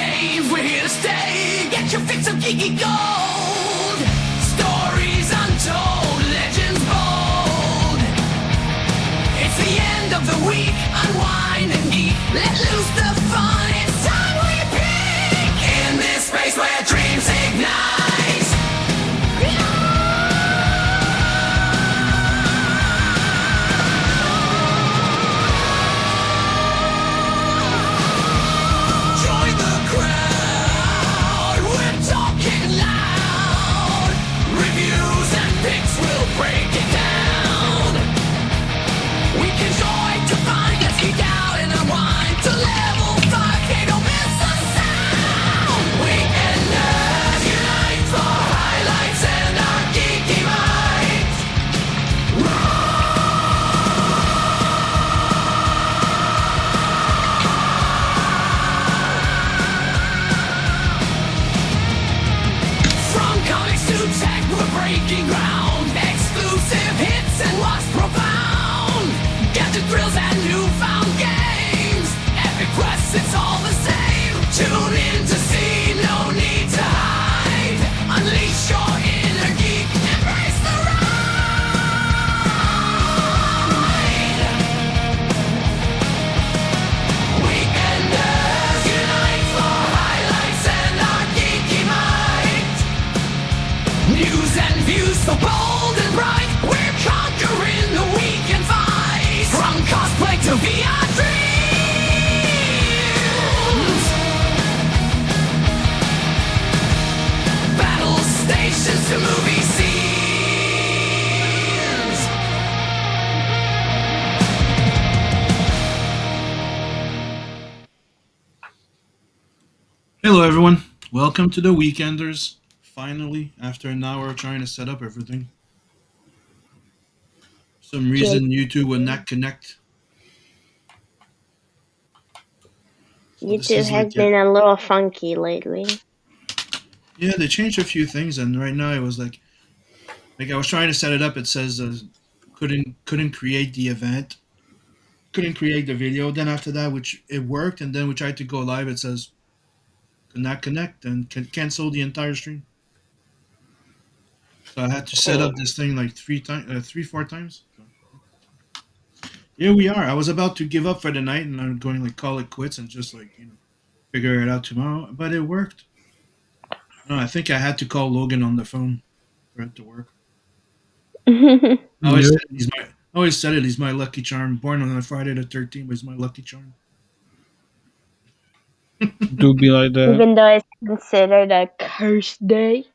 Dave, we're here to stay. Get your fix of geeky gold. Stories untold, legends bold. It's the end of the week. Unwind and geek. Let loose the fun. It's time we peak in this space where dreams ignite. Join the crowd. We're talking loud. Reviews and picks will break it down. We can join to find us geek out and unwind to level 5K. Don't miss a sound. Weekenders unite for highlights and our geeky minds. From comics to tech, we're breaking ground. Exclusive hits and what's profound. Gadget thrills and newfound games. Epic quests, it's all the same. Tune in to see, no need to hide. Unleash your inner geek, embrace the ride. Weekenders unite for highlights and our geeky minds. News and views so bold and bright. We're conquering the weekend fight. From cosplay to VR dreams. Battle stations to movie scenes. Hello, everyone. Welcome to the Weekenders. Finally, after an hour trying to set up everything. For some reason, YouTube would not connect. So this YouTube is has like been a little funky lately. Yeah, they changed a few things, and right now it was like I was trying to set it up. It says couldn't create the event, couldn't create the video. Then after that, which it worked, and then we tried to go live. It says could not connect and cancel the entire stream. So I had to set up this thing like four times. Here we are. I was about to give up for the night, and I'm going like call it quits and just figure it out tomorrow. But it worked. No, I think I had to call Logan on the phone for it to work. I always said it. He's my lucky charm. Born on a Friday the 13th, but he's my lucky charm. Do be like that. Even though it's considered a cursed day.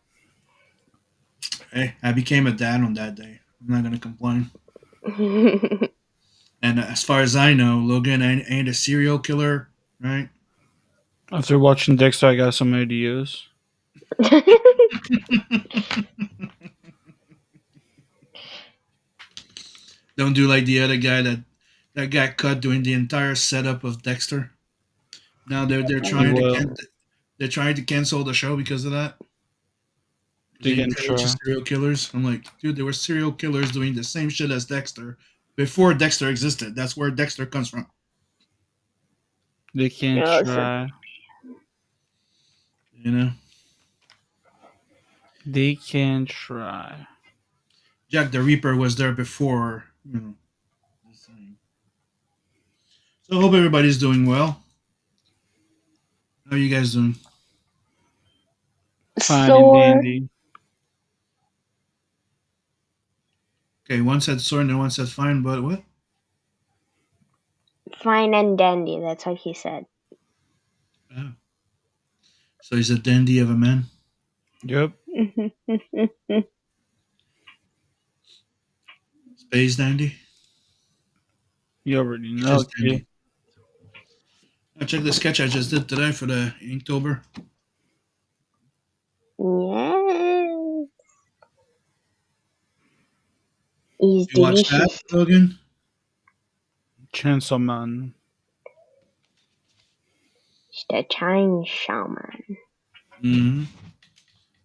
Hey, I became a dad on that day. I'm not gonna complain. And as far as I know, Logan ain't a serial killer, right? After watching Dexter, I got some ideas. Don't do like the other guy that got cut doing the entire setup of Dexter. Now they're trying they're trying to cancel the show because of that. They can They were just serial killers. I'm like, dude, there were serial killers doing the same shit as Dexter before Dexter existed. That's where Dexter comes from. They can Yeah, try. You know, They can try. Jack the Reaper was there before. This thing. So I hope everybody's doing well. How are you guys doing? Fine Sore. and dandy. Okay, one said sore and then one said fine, but what? Fine and dandy, that's what he said. Oh. So he's a dandy of a man. Yep. Space dandy. You already know. Just dandy. I checked the sketch I just did today for the Inktober. Yes. He's You watch delicious. that, Logan? Chainsaw Man. He's the Chinese shaman. Mm-hmm.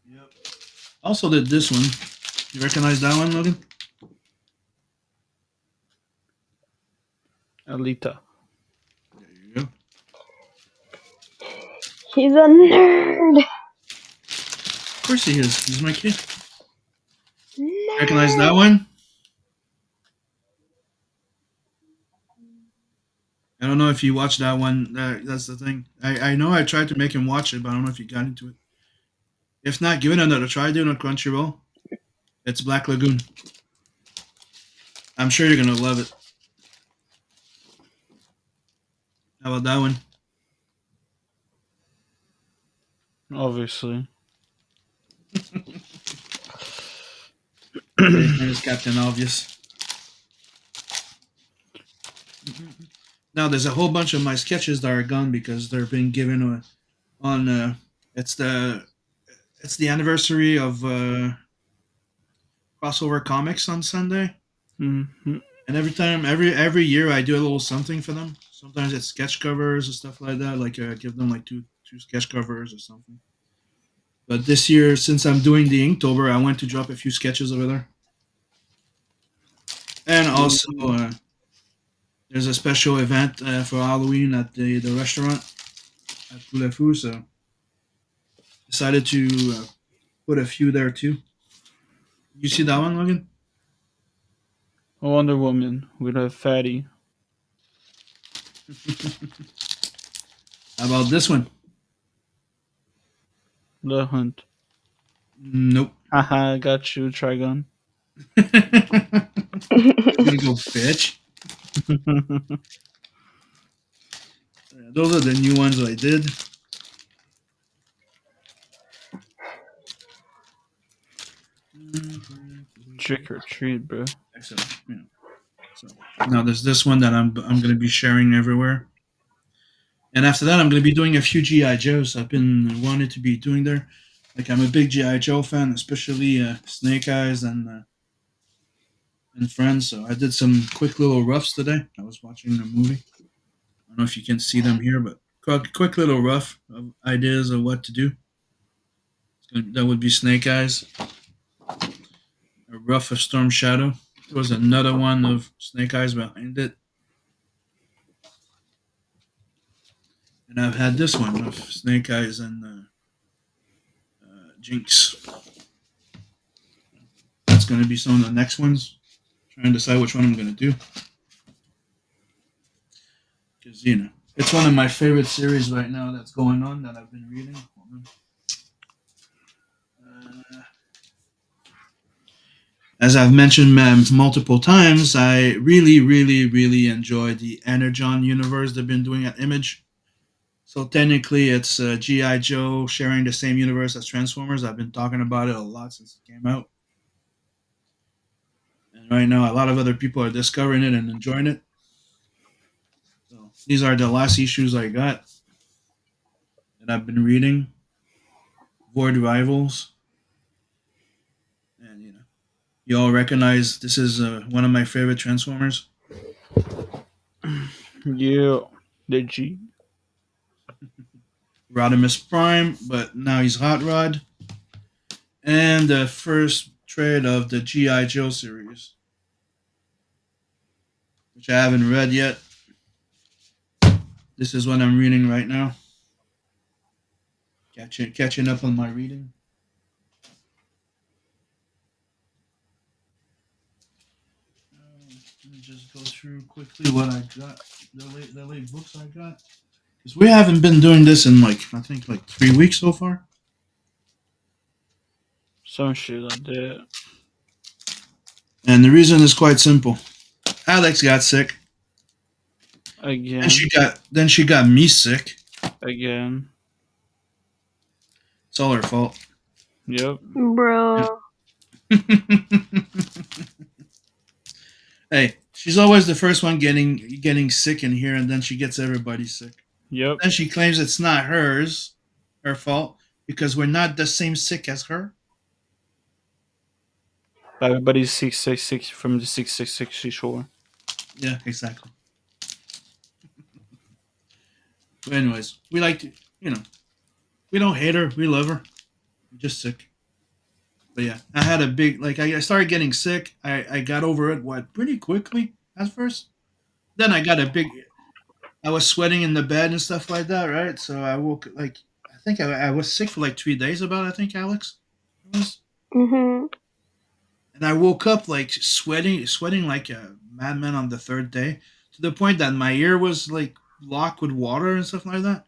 Yep. Also did this one. You recognize that one, Logan? Alita. There you go. He's a nerd. Of course he is. He's my kid. Nerd. Recognize that one? I don't know if you watched that one. That's the thing. I know I tried to make him watch it, but I don't know if he got into it. If not, give it another try. Do it on Crunchyroll. It's Black Lagoon. I'm sure you're gonna love it. How about that one? Obviously. His name is Captain Obvious. Now there's a whole bunch of my sketches that are gone because they're being given on. It's the anniversary of Crossover Comics on Sunday, Mm-hmm. and every year I do a little something for them. Sometimes it's sketch covers and stuff like that. Like give them like two sketch covers or something. But this year, since I'm doing the Inktober, I went to drop a few sketches over there. And also, there's a special event for Halloween at the restaurant at Poulet Fou, so decided to put a few there too. You see that one, Logan? Wonder Woman with a fatty. How about this one? The Hunt. Nope. Haha, got you, Trigon. Gonna go, bitch. Those are the new ones I did. Trick or treat, bro. Excellent. Yeah. So now there's this one that I'm going to be sharing everywhere, and after that I'm going to be doing a few GI Joes I've been wanting to be doing there. Like I'm a big GI Joe fan, especially Snake Eyes and Friends. So I did some quick little roughs today. I was watching a movie. I don't know if you can see them here, but quick little rough of ideas of what to do. That would be Snake Eyes. A rough of Storm Shadow. There was another one of Snake Eyes behind it. And I've had this one of Snake Eyes and Jinx. That's going to be some of the next ones. Trying to decide which one I'm going to do. Because, it's one of my favorite series right now that's going on that I've been reading. As I've mentioned multiple times, I really, really, really enjoy the Energon universe they've been doing at Image. So technically, it's G.I. Joe sharing the same universe as Transformers. I've been talking about it a lot since it came out. And right now, a lot of other people are discovering it and enjoying it. So these are the last issues I got that I've been reading. Void Rivals. And, you all recognize this is one of my favorite Transformers. Yeah, the G. Rodimus Prime, but now he's Hot Rod. And the first trade of the G.I. Joe series, which I haven't read yet. This is what I'm reading right now. Catching up on my reading. Let me just go through quickly what I got, the late books I got. Because we haven't been doing this in I think 3 weeks so far. Some shit like that. And the reason is quite simple. Alex got sick. Again. And she got me sick. Again. It's all her fault. Yep. Bro. Hey, she's always the first one getting sick in here, and then she gets everybody sick. Yep. Then she claims it's not her fault, because we're not the same sick as her. Everybody's 666 from the 666 shore. Yeah, exactly. But anyways, we like to, we don't hate her, we love her. We're just sick. But yeah, I had a big, I started getting sick. I got over it, pretty quickly at first. Then I got I was sweating in the bed and stuff like that, right? So I woke, I think I was sick for like 3 days. About I think Alex it was, Mhm. and I woke up like sweating like a madman on the third day, to the point that my ear was like blocked with water and stuff like that,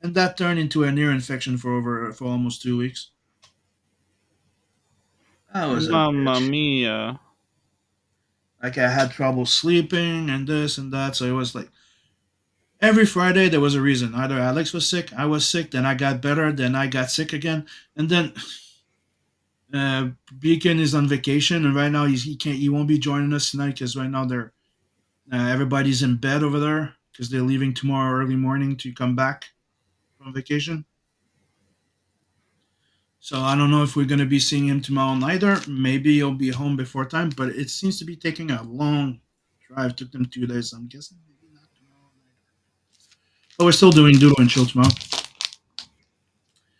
and that turned into an ear infection for almost 2 weeks. That was a Mamma bitch. mia. Like I had trouble sleeping and this and that, so it was like every Friday there was a reason. Either Alex was sick, I was sick, then I got better, then I got sick again, and then Beacon is on vacation, and right now he won't be joining us tonight because right now they're everybody's in bed over there because they're leaving tomorrow early morning to come back from vacation. So I don't know if we're gonna be seeing him tomorrow neither. Maybe he'll be home before time, but it seems to be taking a long drive. Took them 2 days. So I'm guessing maybe not tomorrow neither. But we're still doing Doodle and Chill tomorrow.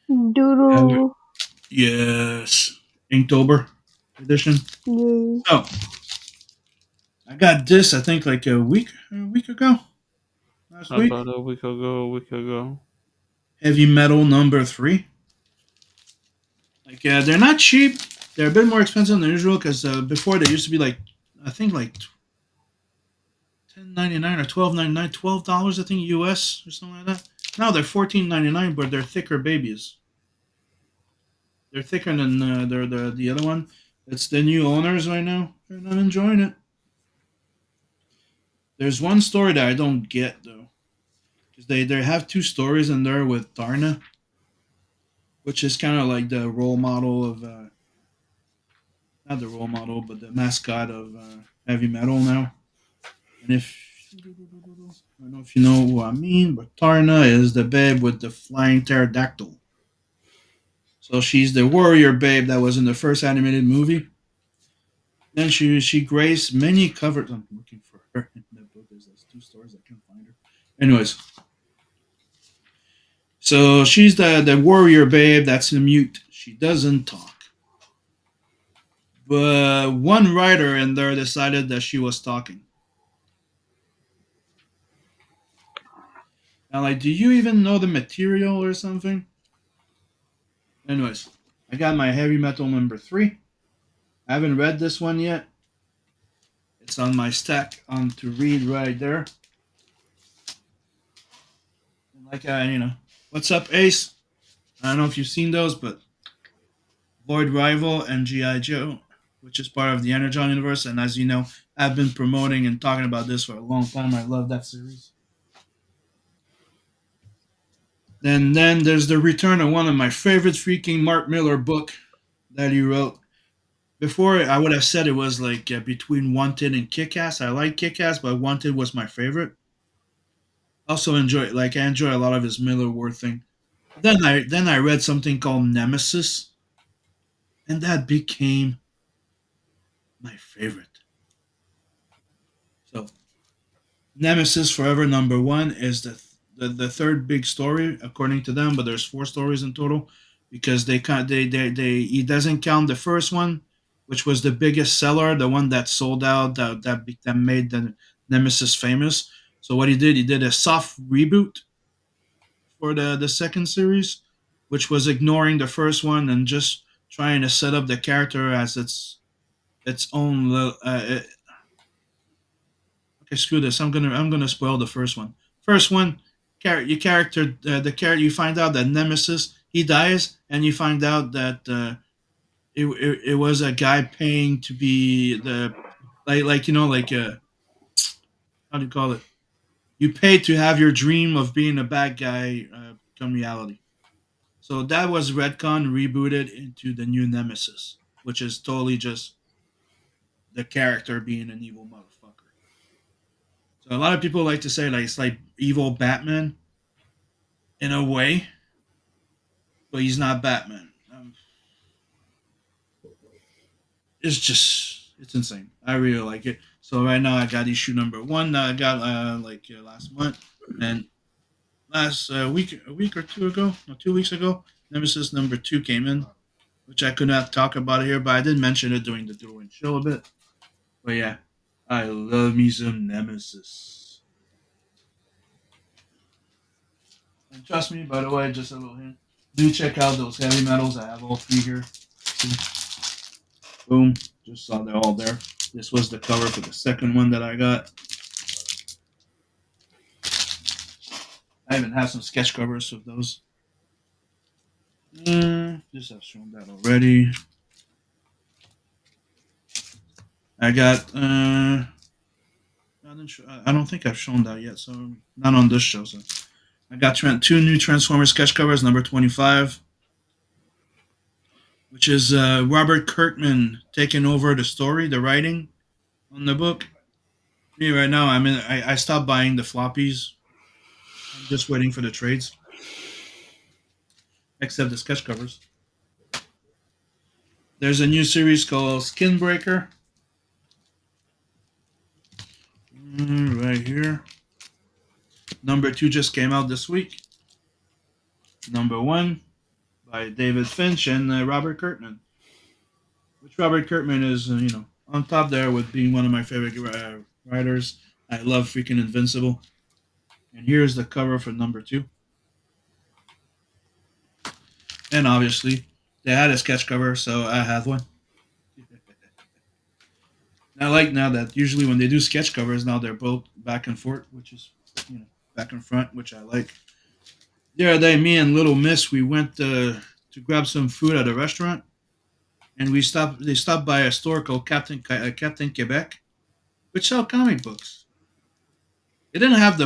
Doodle. Yes, Inktober edition. Yes. So I got this. I think like a week ago, last week. About a week ago. Heavy Metal number 3. Like they're not cheap. They're a bit more expensive than usual because before they used to be like I think like 10.99 or 12.99, $12 I think US or something like that. Now they're 14.99, but they're thicker babies. They're thicker than the other one. It's the new owners right now, and I'm enjoying it. There's one story that I don't get though, because they have 2 stories in there with Darna, which is kind of like the role model of not the role model, but the mascot of heavy metal now. And if I don't know if you know who I mean, but Tarna is the babe with the flying pterodactyl. So she's the warrior babe that was in the first animated movie. Then she graced many covers. I'm looking for her in the book. There's those 2 stories. I can't find her. Anyways, so she's the warrior babe that's a mute. She doesn't talk. But one writer in there decided that she was talking. Now, like, do you even know the material or something? Anyways, I got my heavy metal number 3. I haven't read this one yet. It's on my stack on to read right there. Like what's up, Ace? I don't know if you've seen those, but Void Rival and GI Joe, which is part of the Energon universe, and as you know, I've been promoting and talking about this for a long time. I love that series. Then there's the return of one of my favorite freaking Mark Miller book that he wrote. Before I would have said it was like between Wanted and Kick-Ass. I like Kick-Ass, but Wanted was my favorite. Also I enjoy a lot of his Miller Ward thing. Then I read something called Nemesis, and that became my favorite. So Nemesis Forever number 1 is the third big story according to them, but there's 4 stories in total because they can't they he doesn't count the first one, which was the biggest seller, the one that sold out that made the Nemesis famous. So what he did a soft reboot for the second series, which was ignoring the first one and just trying to set up the character as its own. Okay, screw this. I'm gonna spoil the first one. First one, your character, the character. You find out that Nemesis he dies, and you find out that it was a guy paying to be the how do you call it? You pay to have your dream of being a bad guy become reality. So that was retcon rebooted into the new Nemesis, which is totally just the character being an evil motherfucker. So a lot of people like to say like it's like evil Batman in a way, but he's not Batman. It's insane. I really like it. So right now I got issue number 1 that I got last month, and last a week or 2 ago, no 2 weeks ago, Nemesis number 2 came in, which I could not talk about here, but I did mention it during the Duel and Chill a bit. But yeah, I love me some Nemesis. And trust me, by the way, just a little hint. Do check out those heavy metals. I have all three here. Boom. Just saw they're all there. This was the cover for the second one that I got. I even have some sketch covers of those. Just have shown that already. I got. I don't think I've shown that yet, so not on this show. So I got two new Transformers sketch covers, number 25, which is Robert Kirkman taking over the story, the writing on the book. Me right now, I stopped buying the floppies. I'm just waiting for the trades, except the sketch covers. There's a new series called Skinbreaker. Right here. Number 2 just came out this week. Number 1 by David Finch and Robert Kirkman. Which Robert Kirkman is, on top there with being one of my favorite writers. I love freaking Invincible. And here's the cover for number 2. And obviously, they had a sketch cover, so I have one. I like now that usually when they do sketch covers, now they're both back and forth, which is, back and front, which I like. The other day, me and Little Miss, we went to grab some food at a restaurant, and they stopped by a store called Captain Quebec, which sell comic books. They didn't have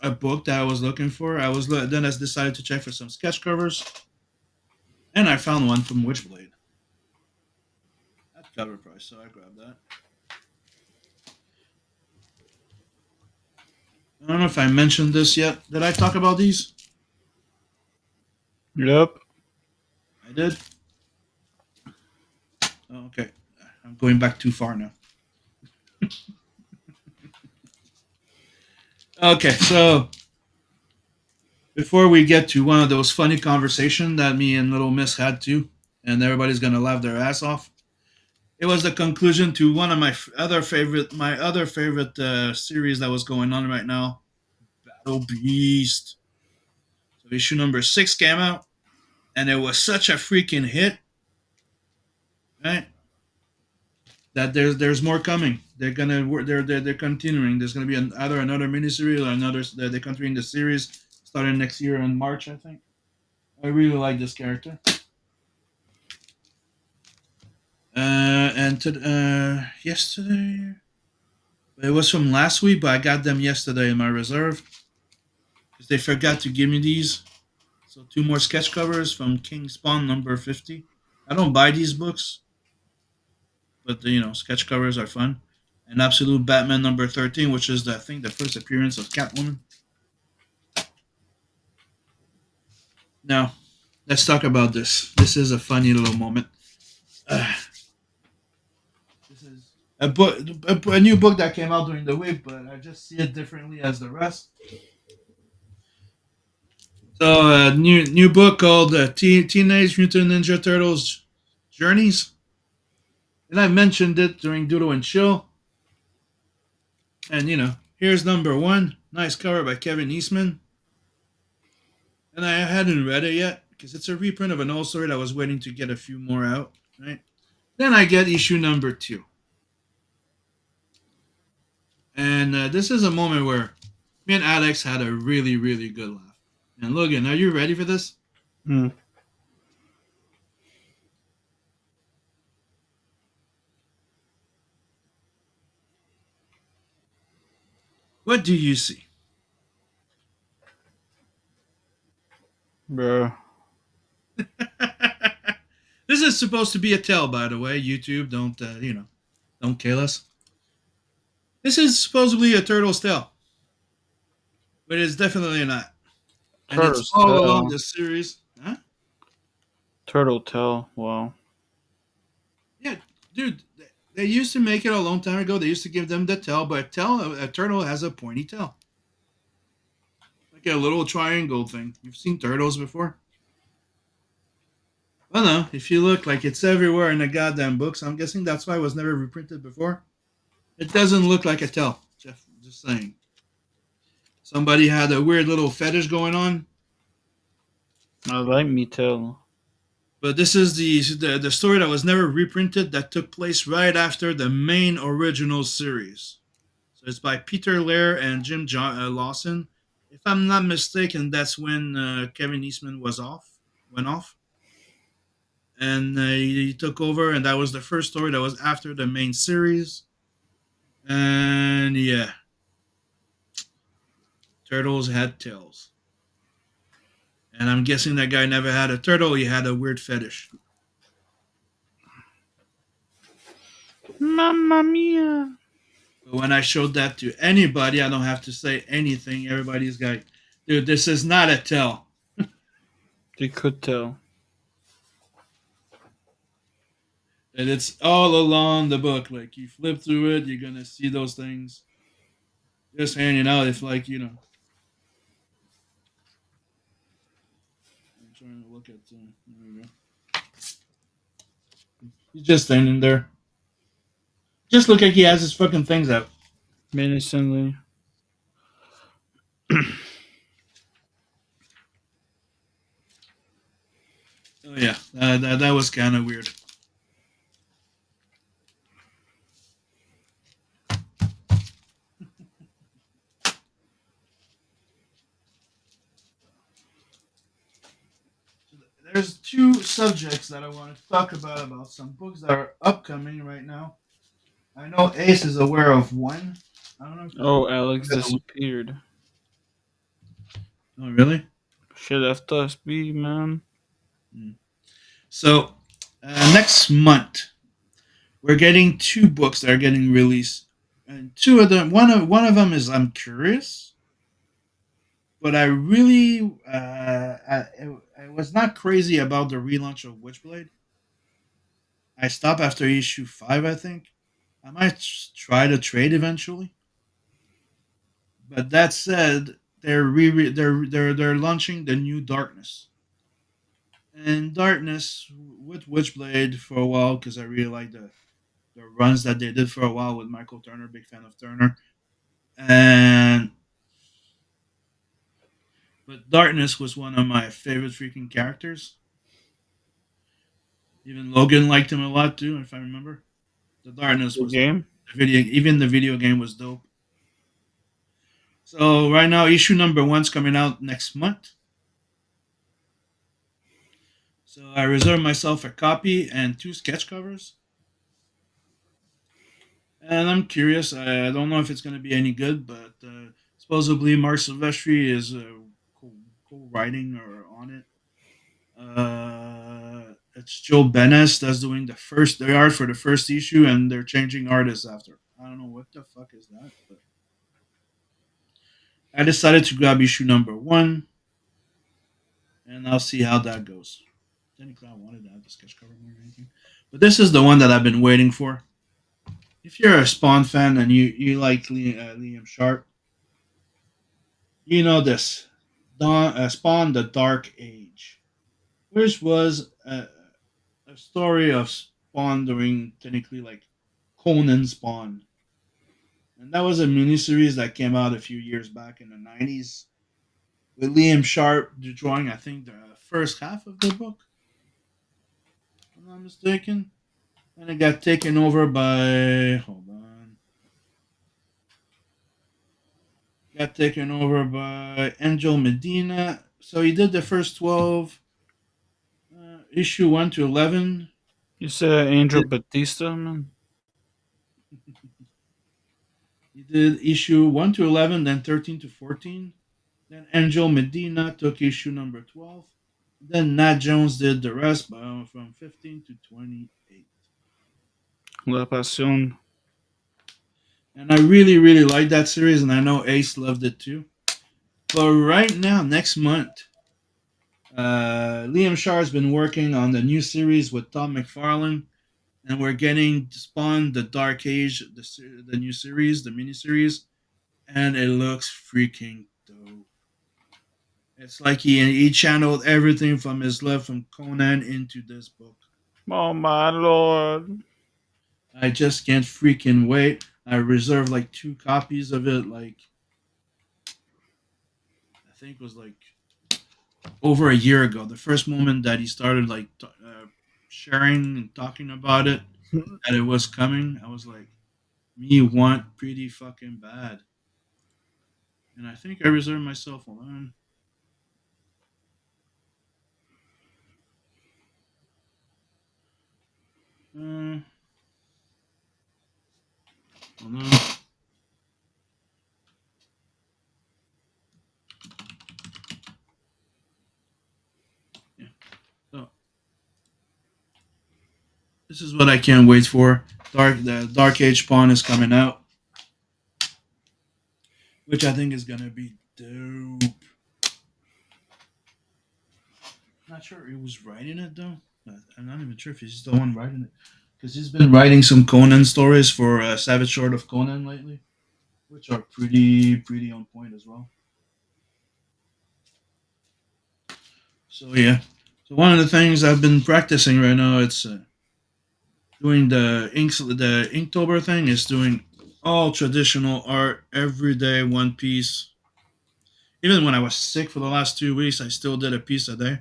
a book that I was looking for. Then I decided to check for some sketch covers, and I found one from Witchblade at cover price, so I grabbed that. I don't know if I mentioned this yet. Did I talk about these? Yep. I did? Oh, okay. I'm going back too far now. Okay, so before we get to one of those funny conversations that me and Little Miss had too, and everybody's going to laugh their ass off, it was the conclusion to one of my other favorite series that was going on right now, Battle Beast. So issue number 6 came out, and it was such a freaking hit, right? That there's more coming. They're continuing. There's gonna be either another miniseries or another. They're continuing the series starting next year in March, I think. I really like this character. Yesterday, it was from last week, but I got them yesterday in my reserve because they forgot to give me these. So 2 more sketch covers from King Spawn number 50. I don't buy these books, but sketch covers are fun. And Absolute Batman number 13, which is I think the first appearance of Catwoman. Now, let's talk about this. This is a funny little moment. This is a new book that came out during the week, but I just see it differently as the rest. So, a new book called Teenage Mutant Ninja Turtles Journeys. And I mentioned it during Doodle and Chill. And, here's number 1. Nice cover by Kevin Eastman. And I hadn't read it yet because it's a reprint of an old story that I was waiting to get a few more out, right? Then I get issue number 2. And this is a moment where me and Alex had a really, really good laugh. And Logan, are you ready for this? What do you see? Bro. This is supposed to be a tell, by the way. YouTube, don't kill us. This is supposedly a turtle's tale, but it's definitely not. And Turtle's it's all tale. along this series, huh? Turtle Tail. Wow. Yeah, dude. They used to make it a long time ago. They used to give them the tail, but a turtle has a pointy tail, like a little triangle thing. You've seen turtles before? Well, no. If you look, like it's everywhere in the goddamn books. I'm guessing that's why it was never reprinted before. It doesn't look like a tail. Just saying. Somebody had a weird little fetish going on, I like me tell. But this is the story that was never reprinted that took place right after the main original series. So it's by Peter Laird and Lawson. If I'm not mistaken, that's when Kevin Eastman went off, and he took over, and that was the first story that was after the main series. And yeah, turtles had tails, and I'm guessing that guy never had a turtle. He had a weird fetish. Mamma mia. But when I showed that to anybody, I don't have to say anything. Everybody's like, dude, this is not a tail. They could tell. And it's all along the book. Like, you flip through it, you're going to see those things. Just hanging out. If, like, you know. I'm trying to look at. There we go. He's just standing there. Just look like he has his fucking things out. Menacingly. Oh, yeah. That was kind of weird. There's two subjects that I want to talk about some books that are upcoming right now. I know Ace is aware of one. I don't know. Oh, Alex disappeared. Oh, really? She left us be, man. So, next month, we're getting two books that are getting released. And two of them, one of them is I'm curious, but I really, I was not crazy about the relaunch of Witchblade. I stopped after issue 5, I think. I might try to trade eventually. But that said, they're launching the new Darkness. And Darkness with Witchblade for a while, because I really like the runs that they did for a while with Michael Turner. Big fan of Turner. And but Darkness was one of my favorite freaking characters. Even Logan liked him a lot too, if I remember. The Darkness The was game? even the video game was dope. So right now, issue number 1's coming out next month. So I reserved myself a copy and 2 sketch covers. And I'm curious. I don't know if it's going to be any good, but supposedly Mark Silvestri is co-writing or on it. It's Joe Benes that's doing the art for the first issue, and they're changing artists after. I don't know what the fuck is that, but I decided to grab issue number 1, and I'll see how that goes. Technically, I wanted to have the sketch cover more than anything, but this is the one that I've been waiting for. If you're a Spawn fan and you like Liam Sharp, you know this. Spawn: The Dark Age, which was a story of Spawn during technically like Conan Spawn. And that was a miniseries that came out a few years back in the 90s with Liam Sharp drawing, I think, the first half of the book, if I'm not mistaken. And it got taken over by. Hold on. Got taken over by Angel Medina. So he did the first 12, issue 1 to 11. You said Angel Batista, man? He did issue 1 to 11, then 13 to 14. Then Angel Medina took issue number 12. Then Nat Jones did the rest from 15 to 28. La Pasión. And I really, really like that series, and I know Ace loved it too. But right now, next month, Liam Sharp has been working on the new series with Tom McFarlane, and we're getting Spawn: The Dark Age, the new series, the miniseries, and it looks freaking dope. It's like he channeled everything from his love from Conan into this book. Oh my lord. I just can't freaking wait. I reserved like 2 copies of it. Like, I think it was like over a year ago. The first moment that he started like sharing and talking about it, that it was coming, I was like, me want pretty fucking bad. And I think I reserved myself alone. Uh, hold on. Yeah. So this is what I can't wait for. The Dark Age Spawn is coming out, which I think is gonna be dope. Not sure who's writing it though. I'm not even sure if he's the one writing it, because he's been writing some Conan stories for Savage Sword of Conan lately, which are pretty on point as well. So yeah. So one of the things I've been practicing right now, it's doing the Inktober thing. Is doing all traditional art every day, one piece. Even when I was sick for the last 2 weeks, I still did a piece a day.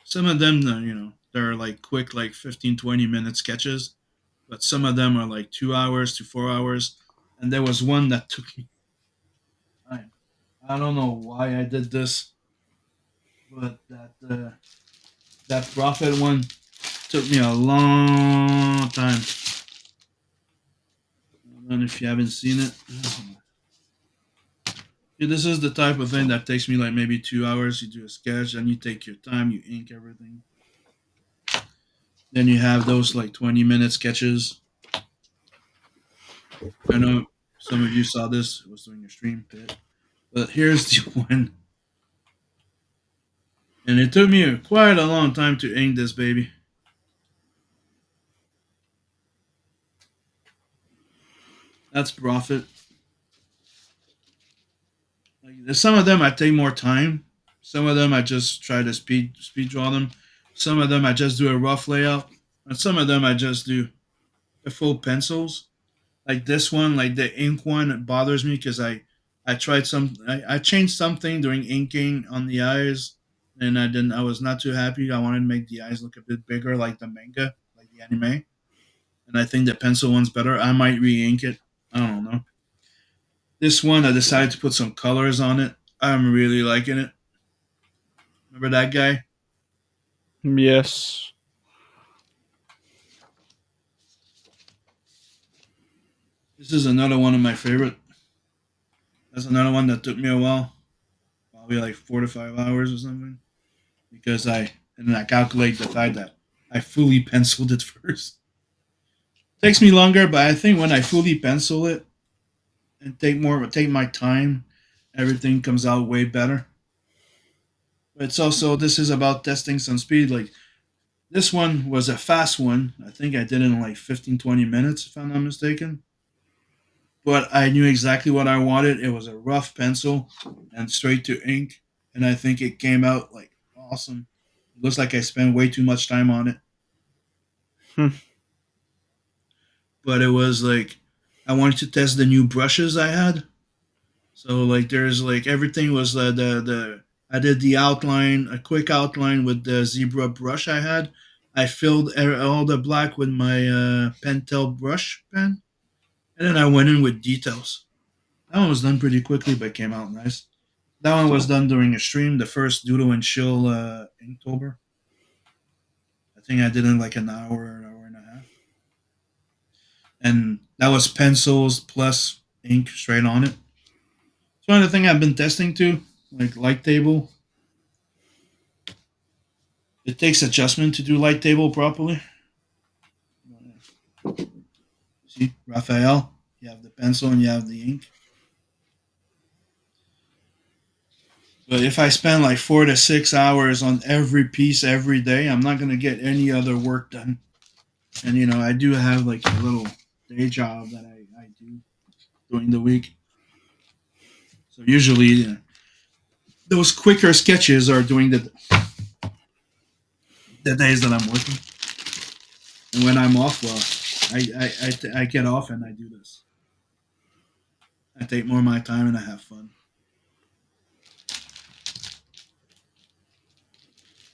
Some of them, they're like quick, like 15, 20 minute sketches, but some of them are like 2 hours to 4 hours. And there was one that took me time. I don't know why I did this, but that profit one took me a long time. I don't know if you haven't seen it. Yeah, this is the type of thing that takes me like maybe 2 hours. You do a sketch, and you take your time, you ink everything. Then you have those like 20-minute sketches. I know some of you saw this. It was doing a stream pit. But here's the one. And it took me quite a long time to ink this baby. That's profit. Like, some of them I take more time. Some of them I just try to speed draw them. Some of them I just do a rough layout. And some of them I just do the full pencils. Like this one, like the ink one, it bothers me because I tried I changed something during inking on the eyes, and I was not too happy. I wanted to make the eyes look a bit bigger, like the manga, like the anime. And I think the pencil one's better. I might re-ink it. I don't know. This one, I decided to put some colors on it. I'm really liking it. Remember that guy? Yes. This is another one of my favorite. That's another one that took me a while, probably like 4 to 5 hours or something, because and then I calculate the fact that I fully penciled it first. Takes me longer, but I think when I fully pencil it and take my time, everything comes out way better. But it's also, this is about testing some speed. Like this one was a fast one. I think I did it in like 15, 20 minutes, if I'm not mistaken. But I knew exactly what I wanted. It was a rough pencil and straight to ink, and I think it came out like awesome. It looks like I spent way too much time on it, Hmm. but it was like I wanted to test the new brushes I had. So like there's like everything was the I did the outline, a quick outline with the zebra brush I had. I filled all the black with my Pentel brush pen, and then I went in with details. That one was done pretty quickly, but came out nice. That one was done during a stream, the first Doodle and Chill Inktober. I think I did it in like an hour and a half. And that was pencils plus ink straight on it. It's one of the things I've been testing too, like light table. It takes adjustment to do light table properly. See, Raphael, you have the pencil and you have the ink. But if I spend like 4 to 6 hours on every piece every day, I'm not gonna get any other work done. And I do have like a little day job that I do during the week. So usually those quicker sketches are during the days that I'm working. And when I'm off, well, I get off and I do this. I take more of my time and I have fun.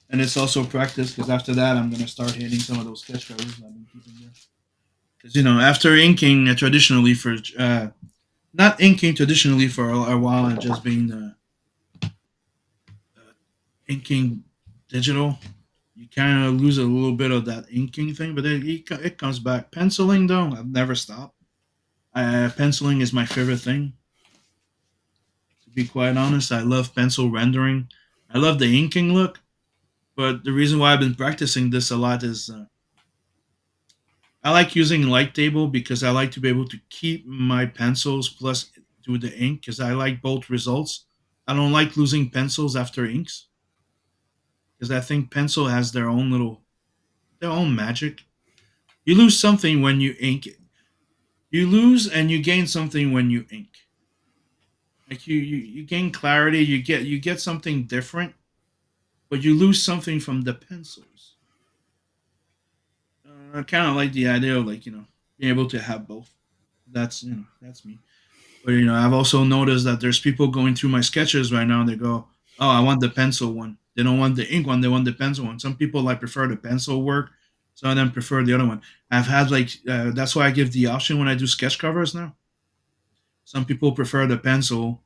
and it's also practice because after that I'm gonna start hitting some of those sketch covers I've been keeping there. Because after inking traditionally for not inking traditionally for a while and just being inking digital, you kind of lose a little bit of that inking thing, but it comes back. Penciling though, I've never stopped. Penciling is my favorite thing. To be quite honest, I love pencil rendering. I love the inking look, but the reason why I've been practicing this a lot is I like using light table because I like to be able to keep my pencils plus do the ink because I like both results. I don't like losing pencils after inks because I think pencil has their own magic. You lose something when you ink. You lose and you gain something when you ink. Like you gain clarity. You get something different, but you lose something from the pencils. I kind of like the idea of being able to have both. That's me. But I've also noticed that there's people going through my sketches right now. And they go, "Oh, I want the pencil one. They don't want the ink one. They want the pencil one." Some people prefer the pencil work. Some of them prefer the other one. I've had that's why I give the option when I do sketch covers now. Some people prefer the pencil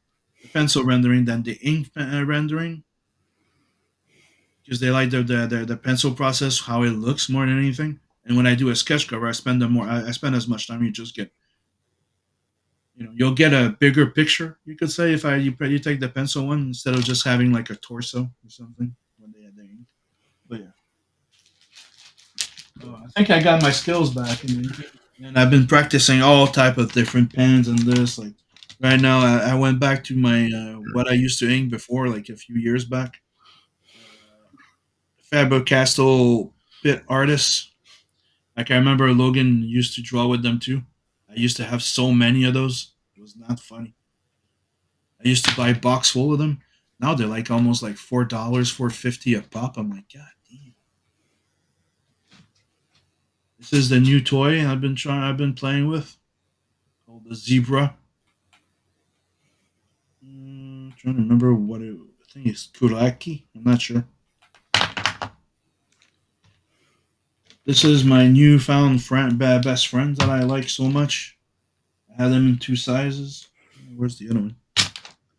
rendering than the ink rendering because they like the pencil process, how it looks more than anything. And when I do a sketch cover, I spend as much time. You just get you'll get a bigger picture. You could say if you take the pencil one instead of just having like a torso or something when they had the ink. But yeah, I think I got my skills back, and I've been practicing all type of different pens and this. Like right now, I went back to my what I used to ink before, like a few years back. Faber Castell bit artists. Like I remember Logan used to draw with them too. I used to have so many of those. It was not funny. I used to buy a box full of them. Now they're like almost like $4, $4.50 a pop. I'm like, God damn. This is the new toy I've been playing with called the Zebra. Trying to remember I think it's Kuraki. I'm not sure. This is my newfound best friend that I like so much. I have them in two sizes. Where's the other one?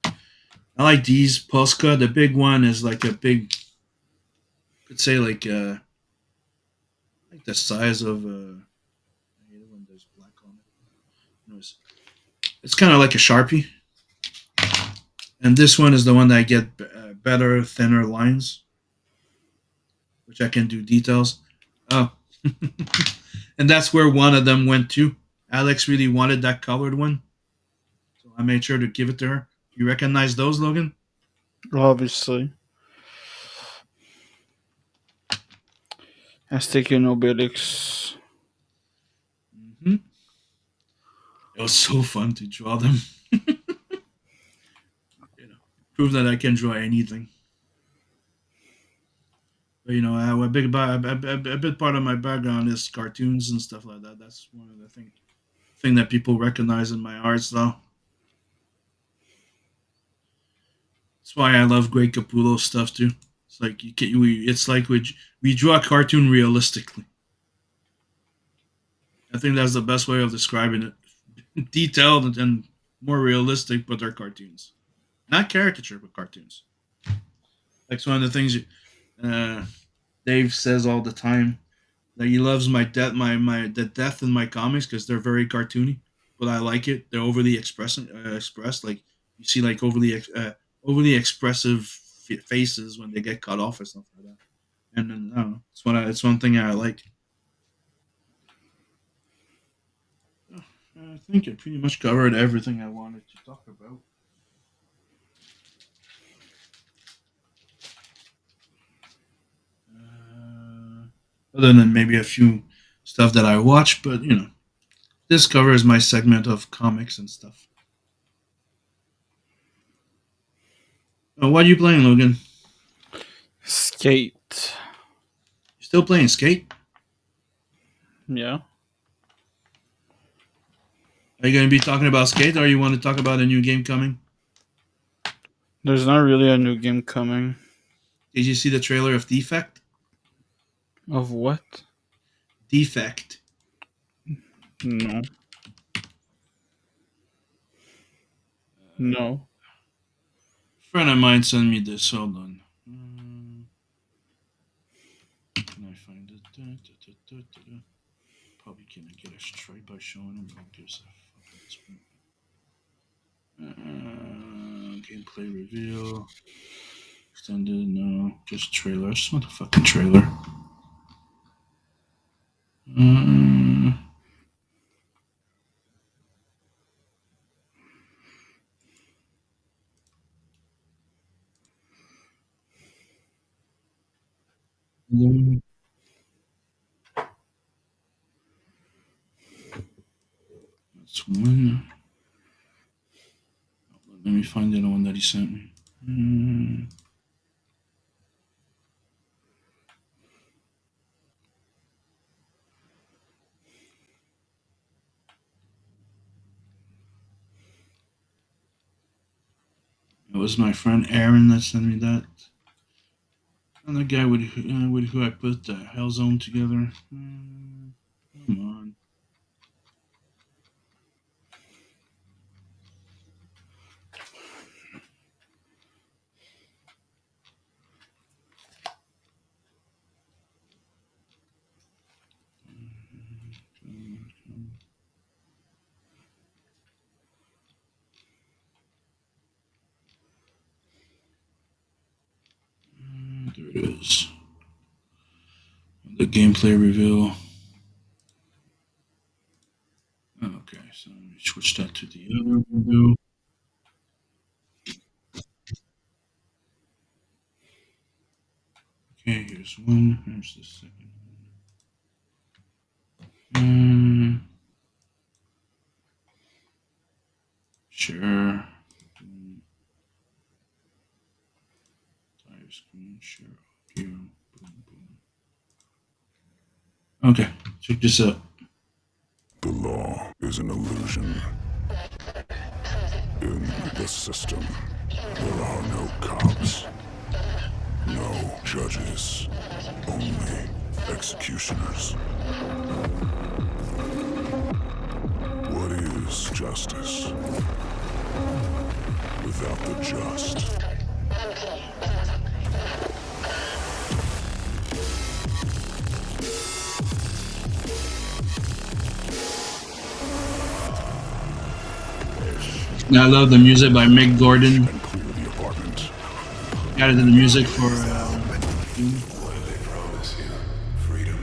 I like these Polska. The big one is like a big, could say like the size of I hate it when there's black on it. It's kind of like a Sharpie. And this one is the one that I get better, thinner lines, which I can do details. Oh, and that's where one of them went to. Alex really wanted that colored one, so I made sure to give it to her. You recognize those, Logan? Obviously. Aztec and Obelix. Mm-hmm. It was so fun to draw them. Prove that I can draw anything. But I have a big part of my background is cartoons and stuff like that. That's one of the thing that people recognize in my art style. That's why I love Greg Capullo stuff too. It's like we draw a cartoon realistically. I think that's the best way of describing it. Detailed and more realistic, but they're cartoons, not caricature, but cartoons. Like one of the things Dave says all the time that he loves the death in my comics because they're very cartoony, but I like it. They're overly expressed. Like you see, like overly expressive faces when they get cut off or stuff like that. And then I don't know. It's one thing I like. I think I pretty much covered everything I wanted to talk about. Other than maybe a few stuff that I watch, but this covers my segment of comics and stuff. What are you playing, Logan? Skate. You still playing Skate? Yeah. Are you going to be talking about Skate, or you want to talk about a new game coming? There's not really a new game coming. Did you see the trailer of Defect? Of what? Defect. No. No. A friend of mine sent me this. Hold on. Can I find it? Probably can't get a straight by showing him. Who gives a fuck at this point? Gameplay reveal. Extended, no. Just trailer. I just want a fucking trailer. That's one. Let me find the other one that he sent me. It was my friend Aaron that sent me that. And the guy with who I put the Hellzone together. Come on. There it is. The gameplay reveal. Okay, so let me switch that to the other window. Okay, here's one. Here's the second one. Sure. Screen share audio. Boom, boom. Okay, check this out. The law is an illusion. In the system, there are no cops, no judges, only executioners. What is justice without the just? I love the music by Mick Gordon. And clear the apartment. Got it in the music for Doom. What do they promise you? Freedom,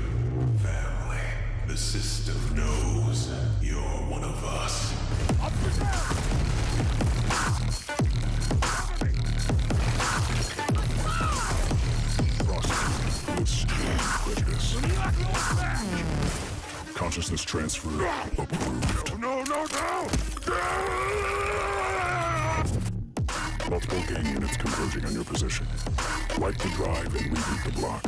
family. The system knows you're one of us. Prosecuted with strong prejudice. Consciousness transfer approved. No! Multiple gang units converging on your position. Light the drive and reboot the block.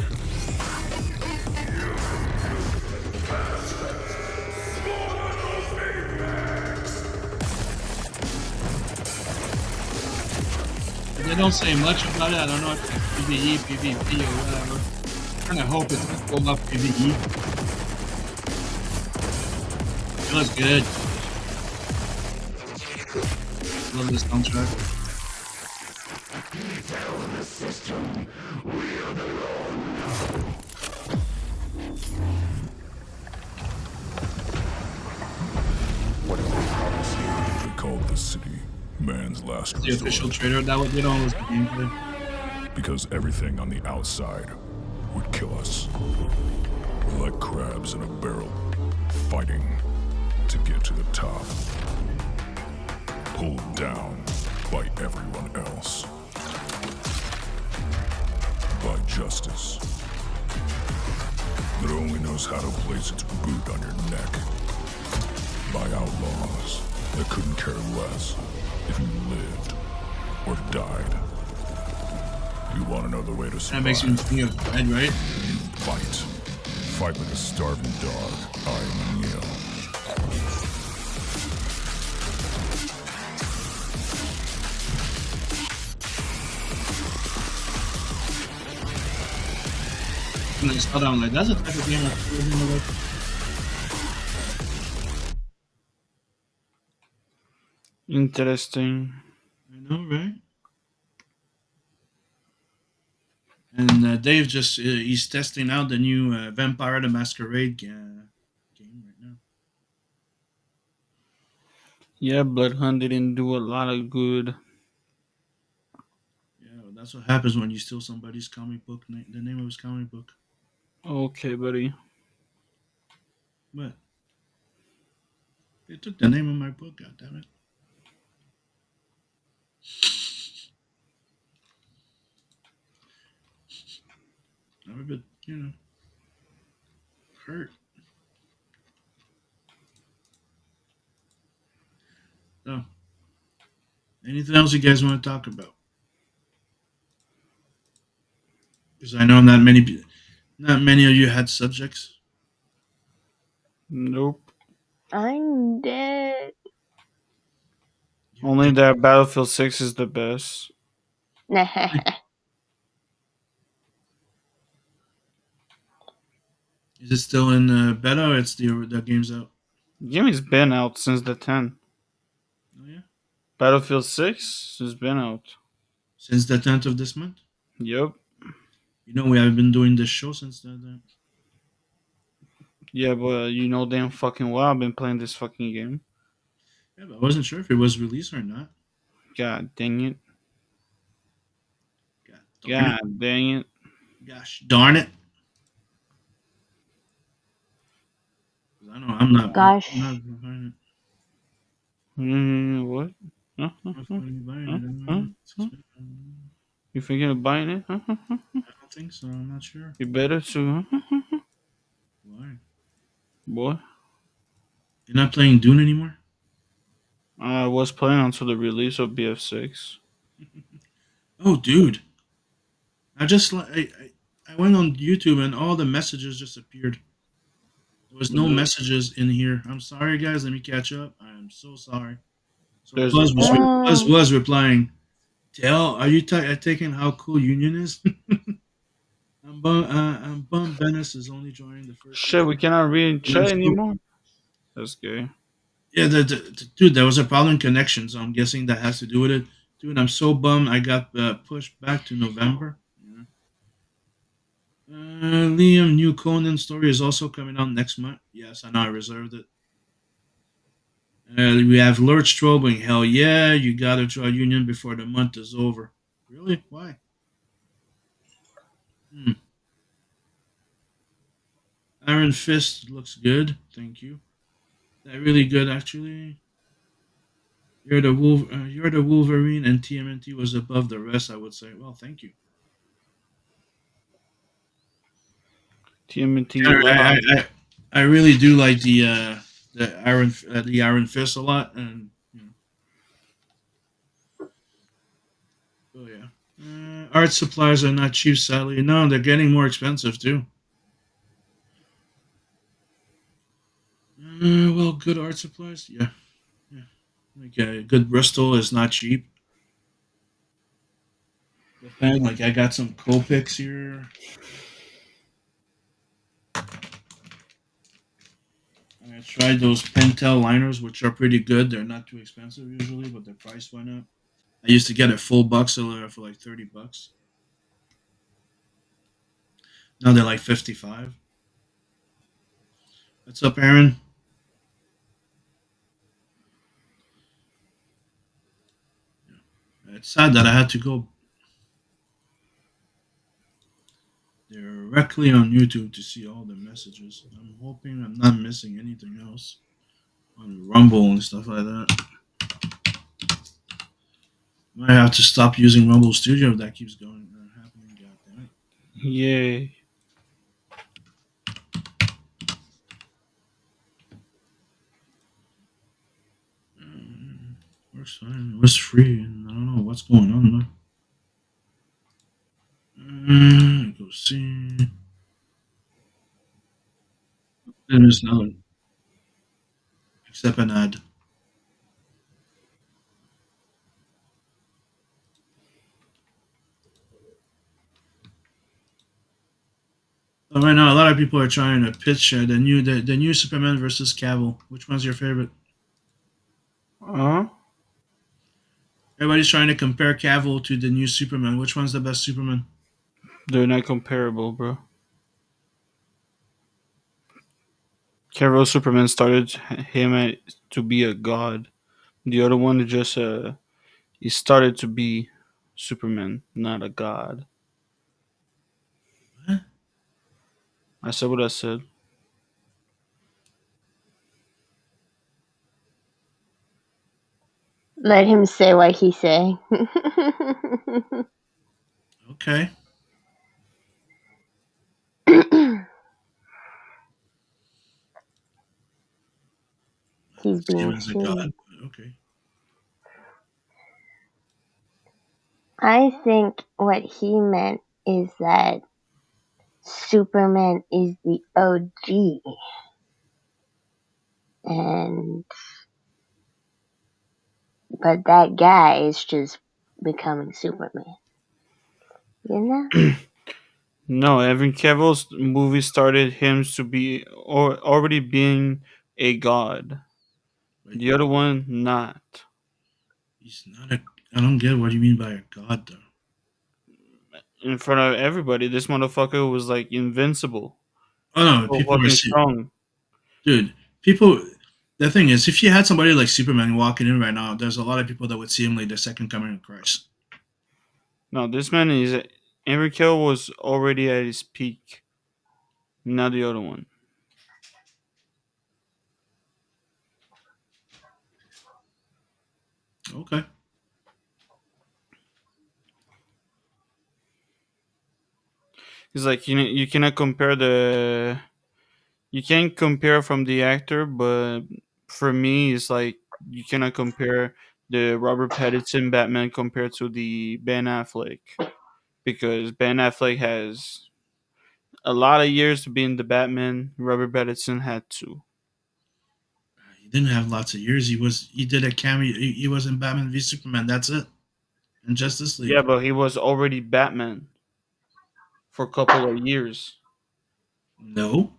They don't say much about it. I don't know if it's PvE, PvP, or whatever. I'm trying to hope it's not full up PvE. It looks good. Love this soundtrack. They called the city man's last The official resort trailer that was was the gameplay. because everything on the outside would kill us. We're like crabs in a barrel, fighting to get to the top. Pulled down by everyone else. By justice. That only knows how to place its boot on your neck. By outlaws that couldn't care less if you lived or died. You want to know the way to survive? That makes me think of Red, right? Fight. Fight like a starving dog. I'm Neil. And I saw that, I'm like, that's a type of game I really like. Interesting. I know, right? And Dave just he's testing out the new Vampire the Masquerade game right now. Yeah, Blood Hunt didn't do a lot of good. Yeah, well, that's what happens when you steal somebody's comic book. The name of his comic book. Okay, buddy. What? They took the name of my book. God damn it! I'm a bit, hurt. So, anything else you guys want to talk about? Because I know not many of you had subjects. Nope. I'm dead. Only that Battlefield 6 is the best. Is it still in beta or it's the game's out? The game has been out since the 10. Oh yeah, Battlefield 6 has been out. since the 10th of this month. Yep. You know we haven't been doing this show since that. Yeah, but you know damn fucking well I've been playing this fucking game. Yeah, but I wasn't sure if it was released or not. God dang it. God darn it. God dang it. Gosh darn it. 'Cause I know I'm not. Gosh. I'm not behind it. What? Huh? I'm not fucking buying it. You thinking of buying it? I don't think so. I'm not sure. You better to. Why? Boy. You're not playing Dune anymore? I was playing until the release of BF6. Oh, dude. I just I went on YouTube and all the messages just appeared. There was no Yeah. messages in here. I'm sorry, guys. Let me catch up. I am so sorry. So There's Buzz was replying. Tell, are you taking how cool Union is? I'm bummed Venice is only joining the first. Shit, we cannot read chat Let's go. anymore? That's gay. Yeah, dude, there was a problem in connection, so I'm guessing that has to do with it. Dude, I'm so bummed I got pushed back to November. Yeah. Liam, new Conan story is also coming out next month. Yes, I know I reserved it. We have Lurch Strobing. Hell yeah, you gotta try Union before the month is over. Really? Why? Iron Fist looks good. Thank you. That really good, actually. You're the Wolverine, and TMNT was above the rest. I would say. Well, thank you. TMNT. I really do like the Iron Fist a lot, and oh yeah. Art supplies are not cheap, sadly. No, they're getting more expensive too. Well, good art supplies, yeah. Like good Bristol is not cheap. The pen, like I got some Copics here. I tried those Pentel liners, which are pretty good. They're not too expensive usually, but their price went up. I used to get a full box for like $30. Now they're like 55. What's up, Aaron? It's sad that I had to go directly on YouTube to see all the messages. I'm hoping I'm not missing anything else on Rumble and stuff like that. Might have to stop using Rumble Studio if that keeps going happening. God damn it. Yay. Works fine. It was free, and I don't know what's going on though. Go see. There's nothing except an ad. Right now, a lot of people are trying to pitch the new Superman versus Cavill. Which one's your favorite? Huh? Everybody's trying to compare Cavill to the new Superman. Which one's the best Superman? They're not comparable, bro. Cavill Superman started him to be a god. The other one just he started to be Superman, not a god. What? I said what I said. Let him say what he say. Okay. He's See him being as a silly. god. Okay. I think what he meant is that Superman is the OG. And but that guy is just becoming Superman. You know? No, Evan Cavill's movie started him to be already being a god. But The other one, not. he's not a. I don't get what you mean by a god, though. In front of everybody, this motherfucker was like invincible. Oh no, So people are fucking strong. dude. People. The thing is, if you had somebody like Superman walking in right now, there's a lot of people that would see him like the second coming of Christ. No, this man is. Henry Cavill was already at his peak. Not the other one. Okay. It's like you cannot compare the. You can't compare from the actor, but for me, it's like you cannot compare the Robert Pattinson Batman compared to the Ben Affleck because Ben Affleck has a lot of years to be in the Batman. Robert Pattinson had two. He didn't have lots of years. He did a cameo. He was in Batman v Superman. That's it. And Justice Yeah, League. but he was already Batman for a couple of years. No.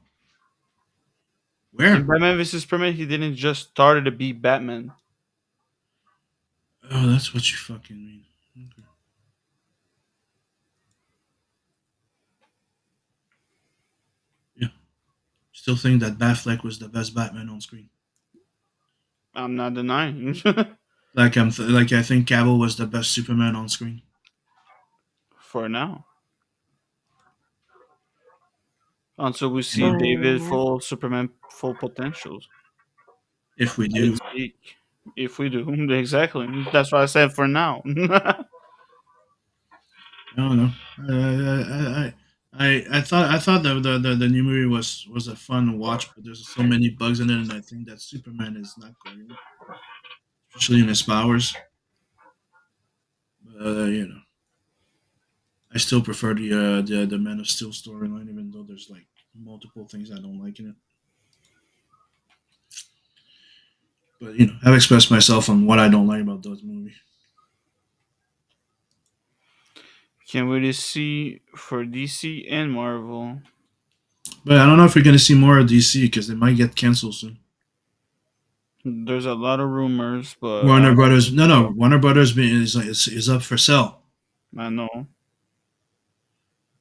In Where? Batman vs Superman, he didn't just started to be Batman. Oh, that's what you fucking mean. Okay. Yeah. Still think that Batfleck was the best Batman on screen. I'm not denying. Like I think Cavill was the best Superman on screen. For now. Until we see And David Mm. full Superman full potentials. if we I do, didn't speak. If we do, exactly. That's what I said for now. I don't know. I thought the new movie was a fun watch, but there's so many bugs in it, and I think that Superman is not great, especially in his powers. You know, I still prefer the Man of Steel storyline, even though there's like multiple things I don't like in it. But you know, I've expressed myself on what I don't like about those movies. Can't wait to see for DC and Marvel. But I don't know if we're gonna see more of DC because they might get canceled soon. There's a lot of rumors, but Warner Brothers, no, Warner Brothers is up for sale. I know.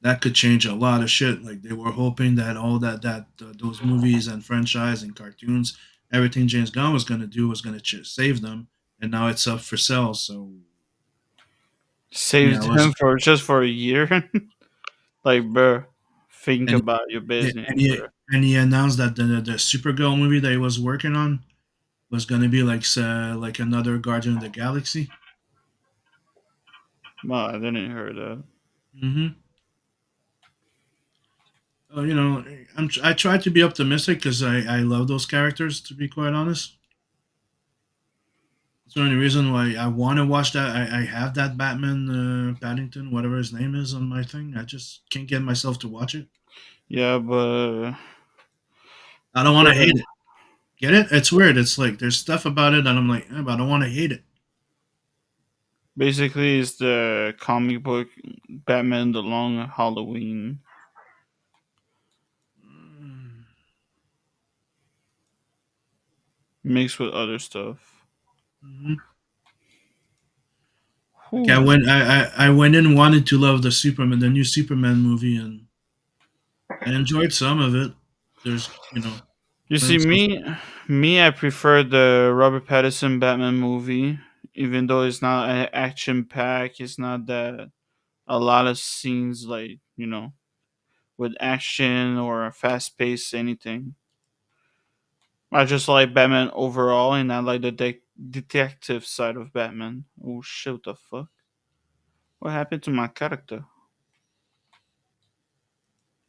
That could change a lot of shit. Like they were hoping that all those movies and franchise and cartoons, everything James Gunn was gonna do was gonna save them, and now it's up for sale. So yeah, Saved him for just for a year. Like, bro, think and about your business, bro. and he announced that the Supergirl movie that he was working on was gonna be like another Guardian of the Galaxy. Wow, I didn't hear that. Mm-hmm. You know, I try to be optimistic because I love those characters. To be quite honest, that's the only reason why I want to watch that. I have that Batman Paddington, whatever his name is, on my thing. I just can't get myself to watch it. Yeah, but I don't want to hate it. Get it? It's weird. It's like there's stuff about it that I'm like, but I don't want to hate it. basically, it's the comic book Batman: The Long Halloween. mixed with other stuff. Hmm. Like Whew. I went in wanted to love the new Superman movie, and I enjoyed some of it. There's You see, glimpses. I prefer the Robert Pattinson Batman movie, even though it's not action packed. It's not that a lot of scenes like with action or fast paced anything. I just like Batman overall, and I like the detective side of Batman. Oh shit! What the fuck? What happened to my character?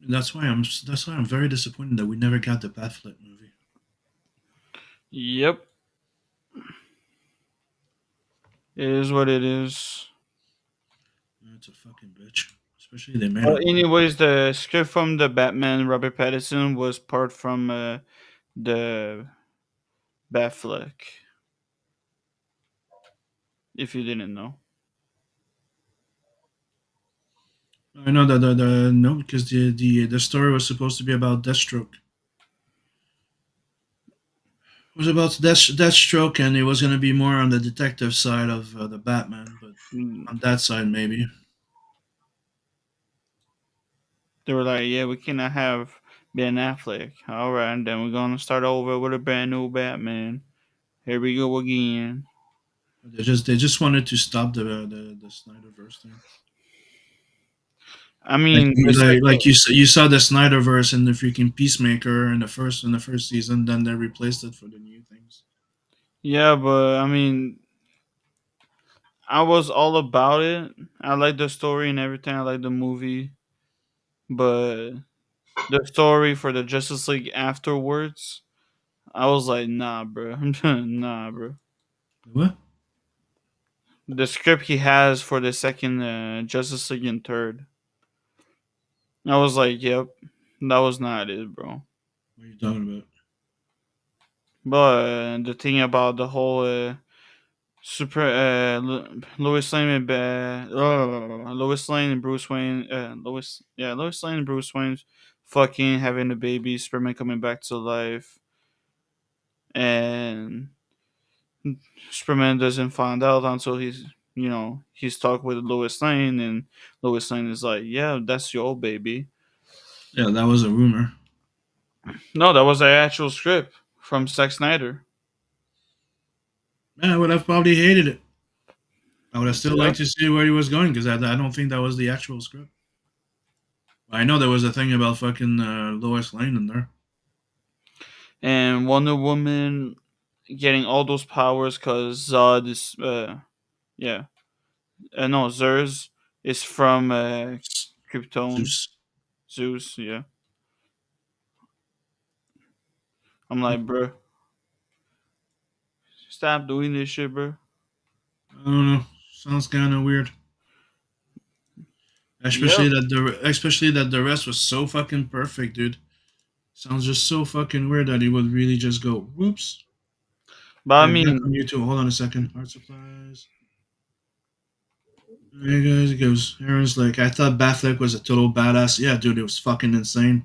That's why I'm very disappointed that we never got the Batfleck movie. Yep, it is what it is. It's a fucking bitch. Especially they made Well, it. anyways, the script from the Batman Robert Pattinson was part from the Batfleck. If you didn't know. I know that the no, because the story was supposed to be about Deathstroke. It was about Deathstroke, and it was going to be more on the detective side of the Batman, but Mm, on that side maybe. They were like, yeah, we cannot have Ben Affleck. All right, then we're gonna start over with a brand new Batman. Here we go again. They just wanted to stop the Snyderverse thing. I mean, the second, You saw the Snyderverse in the freaking Peacemaker in the first season, then they replaced it for the new things. yeah, but I mean, I was all about it. I like the story and everything. I like the movie, but the story for the Justice League afterwards, I was like, nah, bro, nah, bro. What? The script he has for the second Justice League and third, I was like, yep, that was not it, bro. What are you talking about? But the thing about the whole super Lois Lane and Lois Lane and Bruce Wayne, Lois Lane and Bruce Wayne fucking having a baby, Superman coming back to life, and Superman doesn't find out until he's talked with Lois Lane, and Lois Lane is like, yeah, that's your old baby. Yeah, that was a rumor. No, that was the actual script from Zack Snyder. Man, I would have probably hated it. I would have still Yeah. liked to see where he was going because I don't think that was the actual script. I know there was a thing about fucking Lois Lane in there. And Wonder Woman getting all those powers because Zod is yeah no Zers is from Krypton. Zeus. Zeus, yeah. I'm like, bro, stop doing this shit, bro. I don't know. Sounds kind of weird. Yep. Especially that the rest was so fucking perfect, dude. Sounds just so fucking weird that he would really just go, whoops. But I Yeah, back mean, on YouTube. Hold on a second. Art supplies. There he goes. Aaron's like, I thought Batfleck was a total badass. Yeah, dude, it was fucking insane.